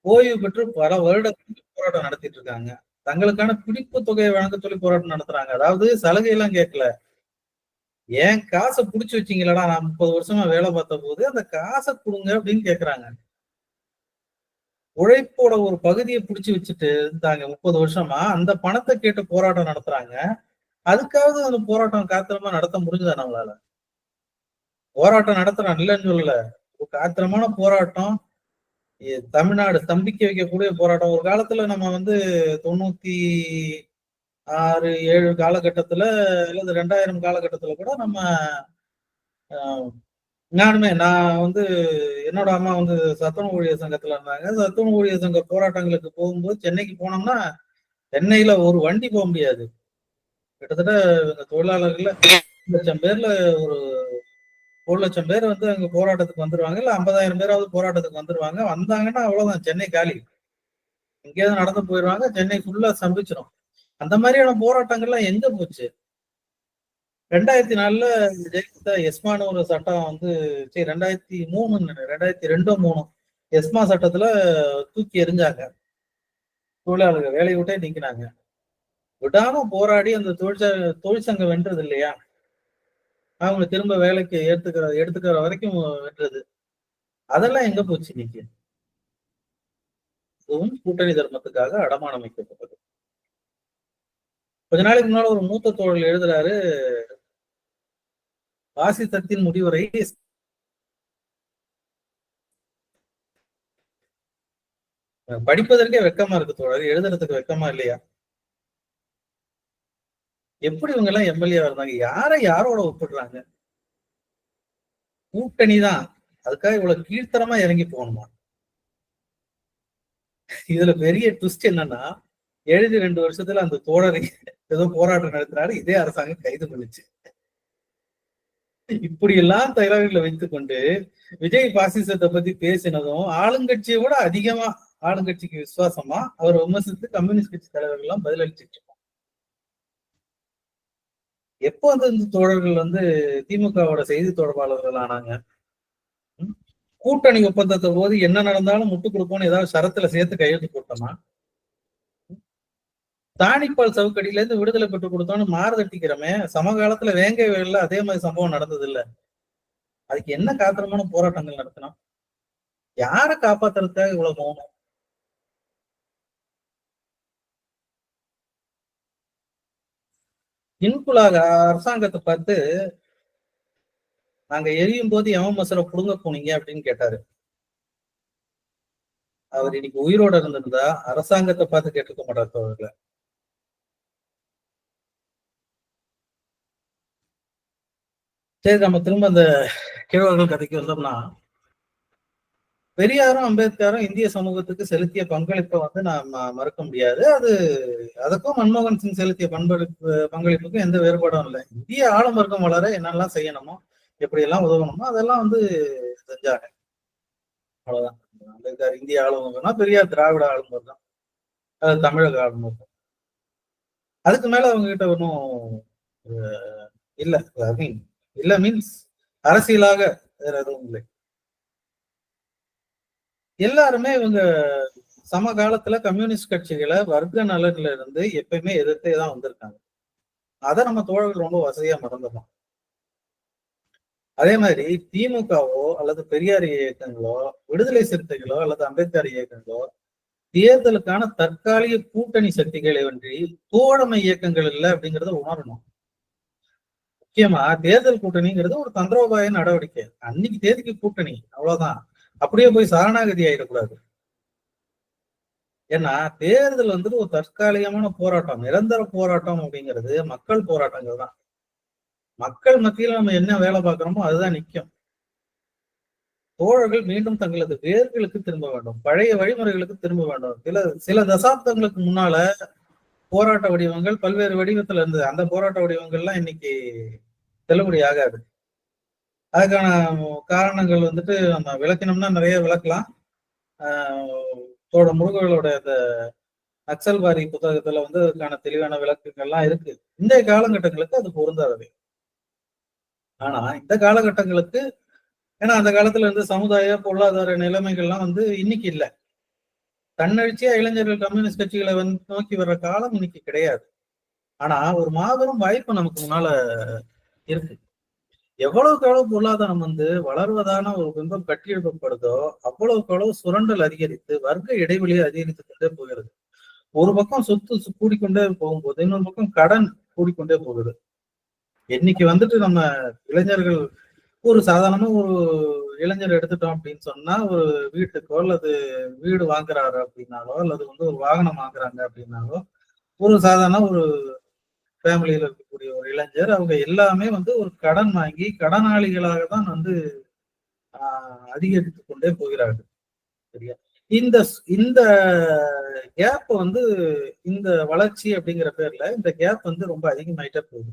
ஓய்வு பெற்று பல வருடங்களுக்கு போராட்டம் நடத்திட்டு இருக்காங்க. தங்களுக்கான பிடிப்பு தொகையை வழங்க சொல்லி போராட்டம் நடத்துறாங்க. அதாவது சலுகை எல்லாம் கேட்கல, ஏன் காசை புடிச்சு வச்சீங்களா, நான் 30 வருஷமா வேலை பார்த்த போது அந்த காசை கொடுங்க அப்படின்னு கேக்குறாங்க. உழைப்போட ஒரு பகுதியை பிடிச்சு வச்சுட்டு இருந்தாங்க 30 வருஷமா, அந்த பணத்தை கேட்டு போராட்டம் நடத்துறாங்க. அதுக்காவது அந்த போராட்டம் காத்திரமா நடத்த முடிஞ்சதா நம்மளால? போராட்டம் நடத்துறான் இல்லைன்னு சொல்லல, ஒரு காத்திரமான போராட்டம், தமிழ்நாடு ஸ்தம்பிக்க வைக்கக்கூடிய போராட்டம். ஒரு காலத்துல நம்ம வந்து 96, 7 காலகட்டத்துல அல்லது 2000 காலகட்டத்துல கூட நம்ம நான் வந்து என்னோட அம்மா வந்து சத்துணவு ஊழியர் சங்கத்துல இருந்தாங்க. சத்துணவு ஊழியர் சங்க போராட்டங்களுக்கு போகும்போது சென்னைக்கு போனோம்னா சென்னையில ஒரு வண்டி போக முடியாது. கிட்டத்தட்ட தொழிலாளர்கள்ல 1,00,000 பேர்ல ஒரு 1,00,000 பேர் வந்து அங்க போராட்டத்துக்கு வந்துருவாங்க, இல்ல 50,000 பேராவது போராட்டத்துக்கு வந்துருவாங்க. வந்தாங்கன்னா அவ்வளவுதான், சென்னை காலி. எங்கேயாவது நடந்து போயிடுவாங்க, சென்னை ஃபுல்லா ஸ்தம்பிச்சிடும். அந்த மாதிரியான போராட்டங்கள்லாம் எங்க போச்சு? 2004 ஜெயலலிதா எஸ்மான்னு ஒரு சட்டம் வந்து 2002 எஸ்மா சட்டத்துல தூக்கி எறிஞ்சாங்க. தொழிலாளர்கள் வேலையை விட்டே நீக்கினாங்க. விடாம போராடி அந்த தொழிற்சங்கம் வென்றது இல்லையா, அவங்க திரும்ப வேலைக்கு எடுத்துக்கிற வரைக்கும் வென்றது. அதெல்லாம் எங்க போச்சு இன்னைக்கு? இதுவும் கூட்டணி தர்மத்துக்காக அடமானம் வைக்கப்பட்டது. கொஞ்ச நாளைக்கு முன்னால ஒரு மூத்த தோழர் எழுதுறாரு, பாசிசத்தின் முடிவுரை படிப்பதற்கே வெக்கமா இருக்கு தோழர், எழுதுறதுக்கு வெக்கமா இல்லையா? எப்படி இவங்க எல்லாம் எம்எல்ஏ இருந்தாங்க? யாரோட ஒப்பிடுறாங்க? கூட்டணி தான், அதுக்காக இவ்வளவு கீழ்த்தரமா இறங்கி போகணுமா? இதுல பெரிய ட்விஸ்ட் என்னன்னா, எழுதி 2 வருஷத்துல அந்த தோழரை ஏதோ போராட்டம் நடத்தினாரு, இதே அரசாங்கம் கைது பண்ணுச்சு. இப்படி எல்லாம் தகவல்களை வைத்துக் கொண்டு விஜய் பாசிசத்தை பத்தி பேசினதும் ஆளுங்கட்சியை விட அதிகமா ஆளுங்கட்சிக்கு விசுவாசமா அவர் விமர்சித்து கம்யூனிஸ்ட் கட்சி தலைவர்கள் எல்லாம் பதிலளிச்சுட்டு இருக்கோம். எப்போ வந்து இந்த தோழர்கள் வந்து திமுகவோட செய்தி தொடர்பாளர்கள் ஆனாங்க? கூட்டணி ஒப்பந்தத்தை போது என்ன நடந்தாலும் முட்டு கொடுப்போம்னு ஏதாவது சரத்துல சேர்த்து கையெழுத்து போட்டோமா? தானிப்பால் சவுக்கடியில இருந்து விடுதலை பெற்று கொடுத்தோம்னு மாறுதட்டிக்கிறோமே, சமகாலத்துல வேங்கை வயல்ல அதே மாதிரி சம்பவம் நடந்தது இல்ல? அதுக்கு என்ன காத்திரமான போராட்டங்கள் நடத்தினோம்? யாரை காப்பாத்துறதுக்காக இவ்வளவு மௌனம்? இன்குலாக அரசாங்கத்தை பார்த்து, நாங்க எரியும் போது எவன் மசரை புடுங்க போனீங்க அப்படின்னு கேட்டாரு. அவர் இன்னைக்கு உயிரோட இருந்திருந்தா அரசாங்கத்தை பார்த்து கேட்டுக்க மாட்டார் தோழர்கள. சரி, நம்ம திரும்ப அந்த கிழவர்கள் கதைக்கு வந்தோம்னா, பெரியாரும் அம்பேத்கரும் இந்திய சமூகத்துக்கு செலுத்திய பங்களிப்பை வந்து நாம மறுக்க முடியாது. அதுக்கும் மன்மோகன் சிங் செலுத்திய பங்களிப்புக்கும் எந்த வேறுபாடும் இல்லை. இந்திய ஆளும் வளர என்னெல்லாம் செய்யணுமோ, எப்படி எல்லாம் உதவணுமோ அதெல்லாம் வந்து செஞ்சாங்க. அவ்வளவுதான். அம்பேத்கர் இந்திய ஆளுநர்னா, பெரியார் திராவிட ஆளுநர் தான், அது தமிழக ஆளுநர் தான். அதுக்கு மேல அவங்க கிட்ட ஒன்றும் இல்ல. இல்ல மீன்ஸ் அரசியலாக வேற எதுவும் இல்லை. எல்லாருமே இவங்க சமகாலத்துல கம்யூனிஸ்ட் கட்சிகளை வர்க்க நலன்ல இருந்து எப்பயுமே எதிர்த்தே தான் வந்திருக்காங்க. அதை நம்ம தோழர்கள் ரொம்ப வசதியா மறந்துடலாம். அதே மாதிரி திமுகவோ அல்லது பெரியார் இயக்கங்களோ, விடுதலை சிறுத்தைகளோ அல்லது அம்பேத்கர் இயக்கங்களோ தேர்தலுக்கான தற்காலிக கூட்டணி சக்திகளை ஒன்றி தோழமை இயக்கங்கள் இல்லை அப்படிங்கறத உணரணும். முக்கியமா தேர்தல் கூட்டணிங்கிறது ஒரு தந்திரோபாய நடவடிக்கை. அன்னைக்கு தேதிக்கு கூட்டணி, அவ்வளவுதான். அப்படியே போய் சரணாகதி ஆயிடக்கூடாது. ஏன்னா தேர்தல் வந்துட்டு ஒரு தற்காலிகமான போராட்டம், நிரந்தர போராட்டம் அப்படிங்கிறது மக்கள் போராட்டங்கள் தான். மக்கள் மத்தியில நம்ம என்ன வேலை பார்க்கிறோமோ அதுதான் நிக்கும். தோழர்கள் மீண்டும் தங்களது வேர்களுக்கு திரும்ப வேண்டும், பழைய வழிமுறைகளுக்கு திரும்ப வேண்டும். சில தசாப்தங்களுக்கு முன்னால போராட்ட வடிவங்கள் பல்வேறு வடிவத்துல இருந்தது. அந்த போராட்ட வடிவங்கள்லாம் இன்னைக்கு செல்லுபடி ஆகாது. அதுக்கான காரணங்கள் வந்துட்டு நம்ம விளக்கணும்னா நிறைய விளக்கலாம். தோட முருகர்களோட இந்த நக்சல்வாரி புத்தகத்துல வந்து அதுக்கான தெளிவான விளக்கங்கள்லாம் இருக்கு. இந்த காலகட்டங்களுக்கு அது பொருந்தாதவை. ஆனா இந்த காலகட்டங்களுக்கு, ஏன்னா அந்த காலத்துல இருந்து சமுதாய பொருளாதார நிலைமைகள்லாம் வந்து இன்னைக்கு இல்லை. தன்னெழுச்சியா இளைஞர்கள் கம்யூனிஸ்ட் கட்சிகளை வந்து நோக்கி வர்ற காலம் இன்னைக்கு கிடையாது. ஆனா ஒரு மாபெரும் வாய்ப்பு நமக்கு முன்னால இருக்கு. எவ்வளவுக்கு எவ்வளவு பொருளாதாரம் வந்து வளர்வதான ஒரு பிம்பம் கட்டியெழுப்பப்படுதோ அவ்வளவுக்கு எவ்வளவு சுரண்டல் அதிகரித்து வர்க்க இடைவெளியை அதிகரித்து கொண்டே போகிறது. ஒரு பக்கம் சொத்து கூடிக்கொண்டே போகும்போது இன்னொரு பக்கம் கடன் கூடிக்கொண்டே போகுது. இன்னைக்கு வந்துட்டு நம்ம இளைஞர்கள், ஒரு சாதாரணமா ஒரு இளைஞர் எடுத்துட்டோம் அப்படின்னு சொன்னா, ஒரு வீட்டுக்கோ அல்லது வீடு வாங்குறாரு அப்படின்னாலோ அல்லது வந்து ஒரு வாகனம் வாங்குறாங்க அப்படின்னாலோ, ஒரு சாதாரண ஒரு ஃபேமிலியில இருக்கக்கூடிய ஒரு இளைஞர், அவங்க எல்லாமே வந்து ஒரு கடன் வாங்கி கடனாளிகளாக தான் வந்து அதிகரித்து கொண்டே போகிறார்கள். சரியா? இந்த இந்த கேப் வந்து, இந்த வளர்ச்சி அப்படிங்கிற பேர்ல இந்த கேப் வந்து ரொம்ப அதிகமாயிட்டே போகுது.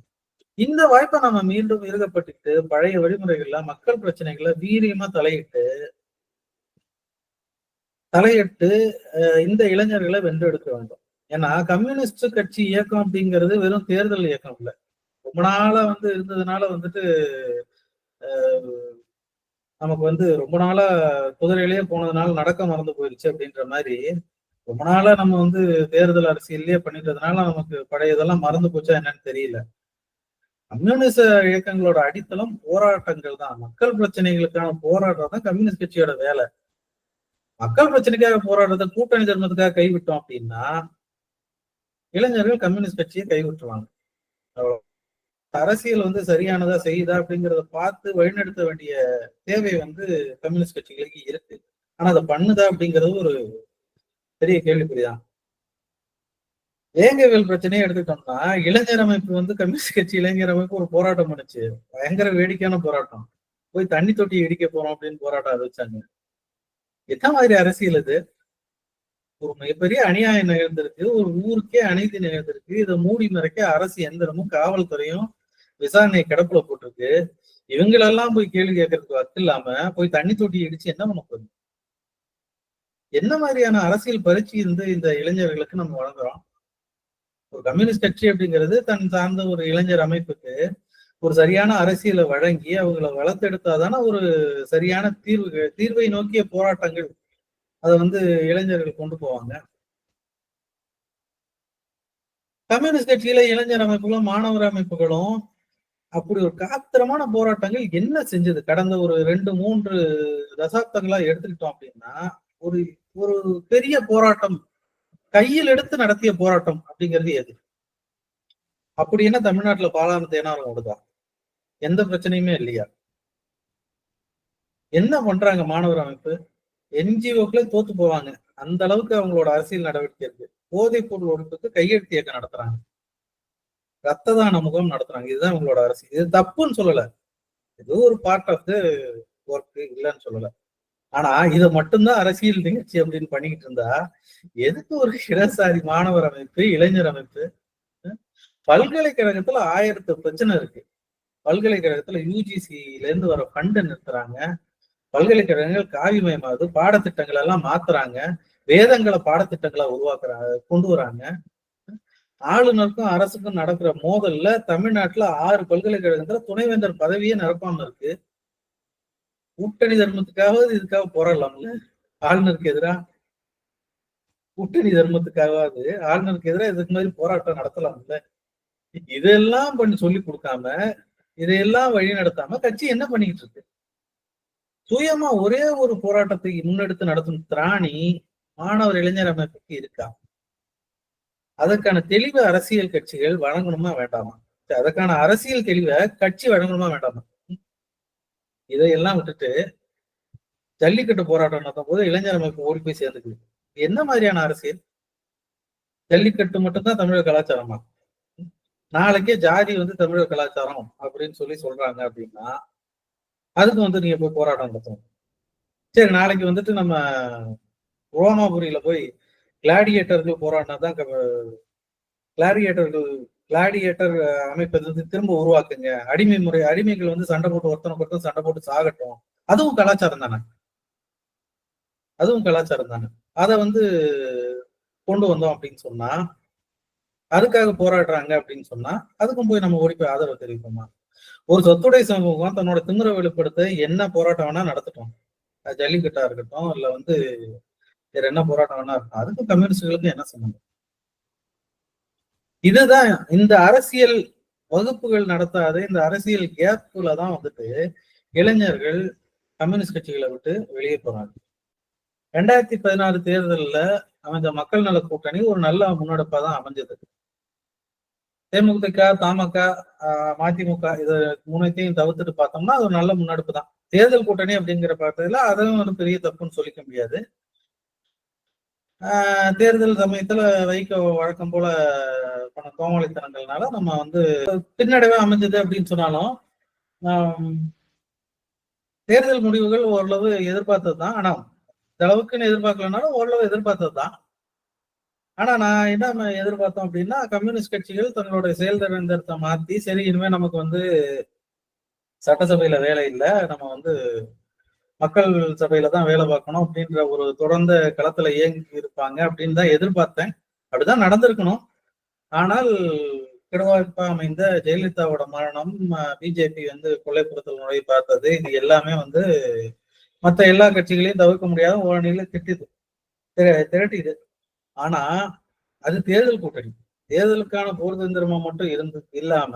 இந்த வாய்ப்பை நம்ம மீண்டும் இருக்கப்பட்டு பழைய வழிமுறைகள்ல மக்கள் பிரச்சனைகளை வீரியமா தலையிட்டு இந்த இளைஞர்களை வென்றெடுக்க வேண்டும். ஏன்னா கம்யூனிஸ்ட் கட்சி இயக்கம் அப்படிங்கிறது வெறும் தேர்தல் இயக்கம் இல்லை. ரொம்ப நாளா வந்து இருந்ததுனால வந்துட்டு நமக்கு வந்து ரொம்ப நாளா குதிரையிலேயே போனதுனால நடக்க மறந்து போயிடுச்சு அப்படின்ற மாதிரி, ரொம்ப நாளா நம்ம வந்து தேர்தல் அரசியல்லையே பண்ணிட்டதுனால நமக்கு பழையதெல்லாம் மறந்து போச்சா என்னன்னு தெரியல. கம்யூனிஸ்ட் இயக்கங்களோட அடித்தளம் போராட்டங்கள் தான். மக்கள் பிரச்சனைகளுக்கான போராட்டம் தான் கம்யூனிஸ்ட் கட்சியோட வேலை. மக்கள் பிரச்சனைக்காக போராடுறத கூட்டணி தர்மத்துக்காக கைவிட்டோம் அப்படின்னா இளைஞர்கள் கம்யூனிஸ்ட் கட்சியை கைவிட்டுருவாங்க. அரசியல் வந்து சரியானதா செய்யுதா அப்படிங்கிறத பார்த்து வழிநடத்த வேண்டிய தேவை வந்து கம்யூனிஸ்ட் கட்சிகளுக்கு இருக்கு. ஆனா அதை பண்ணுதா அப்படிங்கிறது ஒரு பெரிய கேள்விக்குறிதான். வேங்கவேல் பிரச்சனையை எடுத்துட்டோம்னா, இளைஞர் அமைப்பு வந்து கம்யூனிஸ்ட் கட்சி இளைஞர் அமைப்பு ஒரு போராட்டம் பண்ணுச்சு. பயங்கர வேடிக்கையான போராட்டம். போய் தண்ணி தொட்டி இடிக்க போறோம் அப்படின்னு போராட்டம் அறிவிச்சாங்க. என்ன மாதிரி அரசியல் இது? ஒரு மிகப்பெரிய அநியாயம் நிகழ்ந்திருக்கு, ஒரு ஊருக்கே அநீதி நிகழ்ந்திருக்கு. இதை மூடி மறைக்க அரசு எந்திரமும் காவல்துறையும் விசாரணையை கிடப்புல போட்டிருக்கு. இவங்களெல்லாம் போய் கேள்வி கேட்கறதுக்கு வக்கு இல்லாம போய் தண்ணி தொட்டி இடிச்சு என்ன பண்ண போகுது? என்ன மாதிரியான அரசியல் பயிற்சி வந்து இந்த இளைஞர்களுக்கு நம்ம வழங்குறோம்? ஒரு கம்யூனிஸ்ட் கட்சி அப்படிங்கிறது தன் சார்ந்த ஒரு இளைஞர் அமைப்புக்கு ஒரு சரியான அரசியலை வழங்கி அவங்களை வளர்த்தெடுத்தாதான ஒரு சரியான தீர்வை நோக்கிய போராட்டங்கள் அதை வந்து இளைஞர்கள் கொண்டு போவாங்க. கம்யூனிஸ்ட் கட்சியில இளைஞர் அமைப்புகளும் மாணவர் அமைப்புகளும் அப்படி ஒரு காத்திரமான போராட்டங்கள் என்ன செஞ்சது? கடந்த ஒரு 2-3 தசாப்தங்களா எடுத்துக்கிட்டோம் அப்படின்னா, ஒரு ஒரு பெரிய போராட்டம் கையில் எடுத்து நடத்திய போராட்டம் அப்படிங்கிறது எது? அப்படி என்ன தமிழ்நாட்டுல பாலான தேனாரம் ஓடுதா? எந்த பிரச்சனையுமே இல்லையா? என்ன பண்றாங்க மாணவர் அமைப்பு? என்ஜிஓக்களே தோத்து போவாங்க. அந்த அளவுக்கு அவங்களோட அரசியல் நடவடிக்கை இருக்கு. போதைப் பொருள் ஒழிப்புக்கு கையெழுத்து இயக்கம் நடத்துறாங்க, ரத்த தான முகாம் நடத்துறாங்க. இதுதான் உங்களோட அரசியல். இது தப்புன்னு சொல்லல, இது ஒரு பார்ட் ஆஃப் த ஒர்க், இல்லைன்னு சொல்லல. ஆனா இதை மட்டும்தான் அரசியல் நிகழ்ச்சி அப்படின்னு பண்ணிக்கிட்டு இருந்தா எதுக்கு ஒரு இடசாரி மாணவர் அமைப்பு, இளைஞர் அமைப்பு? பல்கலைக்கழகத்துல 1000 பிரச்சனை இருக்கு. பல்கலைக்கழகத்துல யூஜிசில இருந்து வர ஃபண்டை நிறுத்துறாங்க, பல்கலைக்கழகங்கள் காவிமயமாகுது, பாடத்திட்டங்கள் எல்லாம் மாத்துறாங்க, வேதங்களை பாடத்திட்டங்களா கொண்டு வராங்க. ஆளுநருக்கும் அரசுக்கும் நடக்கிற மோதல்ல தமிழ்நாட்டுல 6 பல்கலைக்கழகத்துல துணைவேந்தர் பதவியே நிரப்பாம இருக்கு. கூட்டணி தர்மத்துக்காவது இதுக்காக போராடலாம்ல? ஆளுநருக்கு எதிராக கூட்டணி தர்மத்துக்காவது ஆளுநருக்கு எதிராக இதுக்கு மாதிரி போராட்டம் நடத்தலாம்ல? இதெல்லாம் பண்ணி சொல்லி கொடுக்காம இதையெல்லாம் வழி நடத்தாம கட்சி என்ன பண்ணிட்டு இருக்கு? சுயமா ஒரே ஒரு போராட்டத்தை முன்னெடுத்து நடத்தும் திராணி மாணவர் இளைஞர் அமைப்புக்கு இருக்கா? அதற்கான தெளிவு அரசியல் கட்சிகள் வழங்கணுமா வேண்டாமா? அதற்கான அரசியல் தெளிவை கட்சி வழங்கணுமா வேண்டாமா? இதையெல்லாம் விட்டுட்டு ஜல்லிக்கட்டு போராட்டம் நடத்தும் போது இளைஞர் அமைப்பு ஓடி போய் சேர்ந்துக்குது. என்ன மாதிரியான அரசியல்? ஜல்லிக்கட்டு மட்டும்தான் தமிழக கலாச்சாரமா? நாளைக்கே ஜாதி தமிழக கலாச்சாரம் அப்படின்னு சொல்றாங்க அப்படின்னா அதுக்கு நீங்க போய் போராட்டம் நடத்தணும். சரி, நாளைக்கு நம்ம ரோமாபுரியில போய் கிளாடியேட்டர்கள் போராடினாதான் கிளாடியேட்டர் அமைப்பை திரும்ப உருவாக்குங்க, அடிமைகள் சண்டை போட்டு ஒருத்தனை சண்டை போட்டு சாகட்டும், அதுவும் கலாச்சாரம் தானே? அதுவும் கலாச்சாரம் தானே? அதை கொண்டு வந்தோம் அப்படின்னு சொன்னா, அதுக்காக போராடுறாங்க அப்படின்னு சொன்னா அதுக்கும் போய் நம்ம ஓடி போய் ஆதரவு தெரிவிப்போமா? ஒரு சொத்துடை சமூகம் தன்னோட திமிரை வெளிப்படுத்த என்ன போராட்டம் வேணா நடத்தட்டும், ஜல்லிக்கட்டா இருக்கட்டும், இல்ல வேற என்ன போராட்டம் வேணா இருக்கும், அதுக்கும் கம்யூனிஸ்டுகளுக்கும் என்ன சம்பந்தம்? இதுதான் இந்த அரசியல் வகுப்புகள் நடத்தாத இந்த அரசியல் கேப்ல தான் இளைஞர்கள் கம்யூனிஸ்ட் கட்சிகளை விட்டு வெளியே போறாங்க. 2016 தேர்தலில் அமைஞ்ச மக்கள் நல கூட்டணி ஒரு நல்ல முன்னெடுப்பா தான் அமைஞ்சது. தேமுதிக, தமாக, மதிமுக இதை மூணைத்தையும் தவிர்த்துட்டு பார்த்தோம்னா அது ஒரு நல்ல முன்னெடுப்பு தான். தேர்தல் கூட்டணி அப்படிங்கிற பார்த்ததுல அதுவும் பெரிய தப்புன்னு சொல்லிக்க முடியாது. தேர்தல் சமயத்துல வைக்க வழக்கம் போல பண்ண கோமாளித்தனங்கள்னால நம்ம பின்னடைவே அமைஞ்சது அப்படின்னு சொன்னாலும் தேர்தல் முடிவுகள் ஓரளவு எதிர்பார்த்தது தான். ஆனா இந்த அளவுக்குன்னு எதிர்பார்க்கலனாலும் ஓரளவு எதிர்பார்த்தது தான். ஆனா நான் என்ன எதிர்பார்த்தோம் அப்படின்னா, கம்யூனிஸ்ட் கட்சிகள் தங்களுடைய செயல்திறத்தை மாத்தி, சரி இனிமே நமக்கு சட்டசபையில வேலை இல்லை, நம்ம மக்கள் சபையில தான் வேலை பார்க்கணும் அப்படின்ற ஒரு தொடர்ந்த களத்துல இயங்கி இருப்பாங்க அப்படின்னு தான் எதிர்பார்த்தேன். அப்படிதான் நடந்திருக்கணும். ஆனால் கிடவாய்ப்பா அமைந்த ஜெயலலிதாவோட மரணம், பிஜேபி கொல்லைப்புறத்தில் நுழைய பார்த்தது, இது எல்லாமே மற்ற எல்லா கட்சிகளையும் தவிர்க்க முடியாத ஓரணியில திரட்டிது. ஆனா அது தேர்தல் கூட்டணி. தேர்தலுக்கான போர் தந்திரமா மட்டும் இல்லாம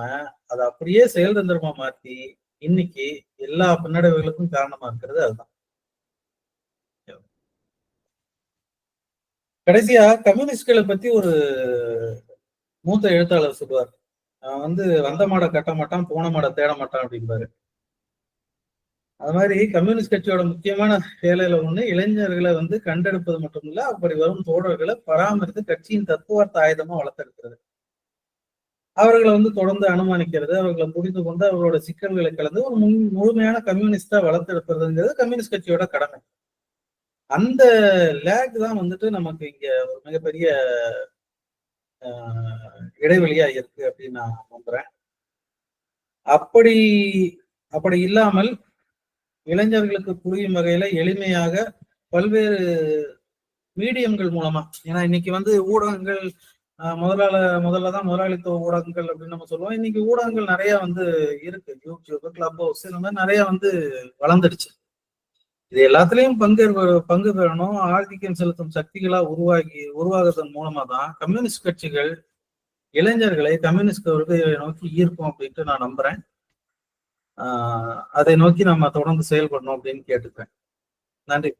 அதை அப்படியே செயல் தந்திரமா மாத்தி இன்னைக்கு எல்லா பின்னடைவுகளுக்கும் காரணமா இருக்கிறது அதுதான். கடைசியா கம்யூனிஸ்ட்களை பத்தி ஒரு மூத்த எழுத்தாளர் சொல்லுவார், வந்த மாடை கட்ட மாட்டான், போன மாடை தேட மாட்டான் அப்படின்பாரு. அது மாதிரி கம்யூனிஸ்ட் கட்சியோட முக்கியமான வேலையில ஒண்ணு இளைஞர்களை கண்டெடுப்பது மட்டும் இல்ல, அப்படி வரும் தோழர்களை பராமரித்து கட்சியின் தத்துவார்த்த ஆயுதமா வளர்த்தெடுக்கிறது, அவர்களை தொடர்ந்து அனுமானிக்கிறது, அவர்களை புரிந்து கொண்டு அவர்களோட சிக்கல்களை கலந்து ஒரு முழுமையான கம்யூனிஸ்டா வளர்த்தெடுப்பதுங்கிறது கம்யூனிஸ்ட் கட்சியோட கடமை. அந்த லேக் தான் நமக்கு இங்க ஒரு மிகப்பெரிய இடைவெளியா இருக்கு அப்படின்னு நான் நம்புறேன். அப்படி இல்லாமல் இளைஞர்களுக்கு புரியும் வகையில எளிமையாக பல்வேறு மீடியங்கள் மூலமா, ஏன்னா இன்னைக்கு ஊடகங்கள் முதல்லதான் முதலாளித்துவ ஊடகங்கள் அப்படின்னு நம்ம சொல்லுவோம். இன்னைக்கு ஊடகங்கள் நிறைய இருக்கு, யூடியூப், கிளப் ஹவுஸ், இந்த மாதிரி நிறைய வளர்ந்துடுச்சு. இது எல்லாத்துலயும் பங்கு பெறணும், ஆதிக்கம் செலுத்தும் சக்திகளா உருவாகுறதன் மூலமா தான் கம்யூனிஸ்ட் கட்சிகள் இளைஞர்களை கம்யூனிஸ்ட் கொள்கையை நோக்கி ஈர்க்கும் அப்படின்ட்டு நான் நம்புறேன். அதை நோக்கி நம்ம தொடர்ந்து செயல்படணும் அப்படின்னு கேட்டுக்கிறேன். நன்றி.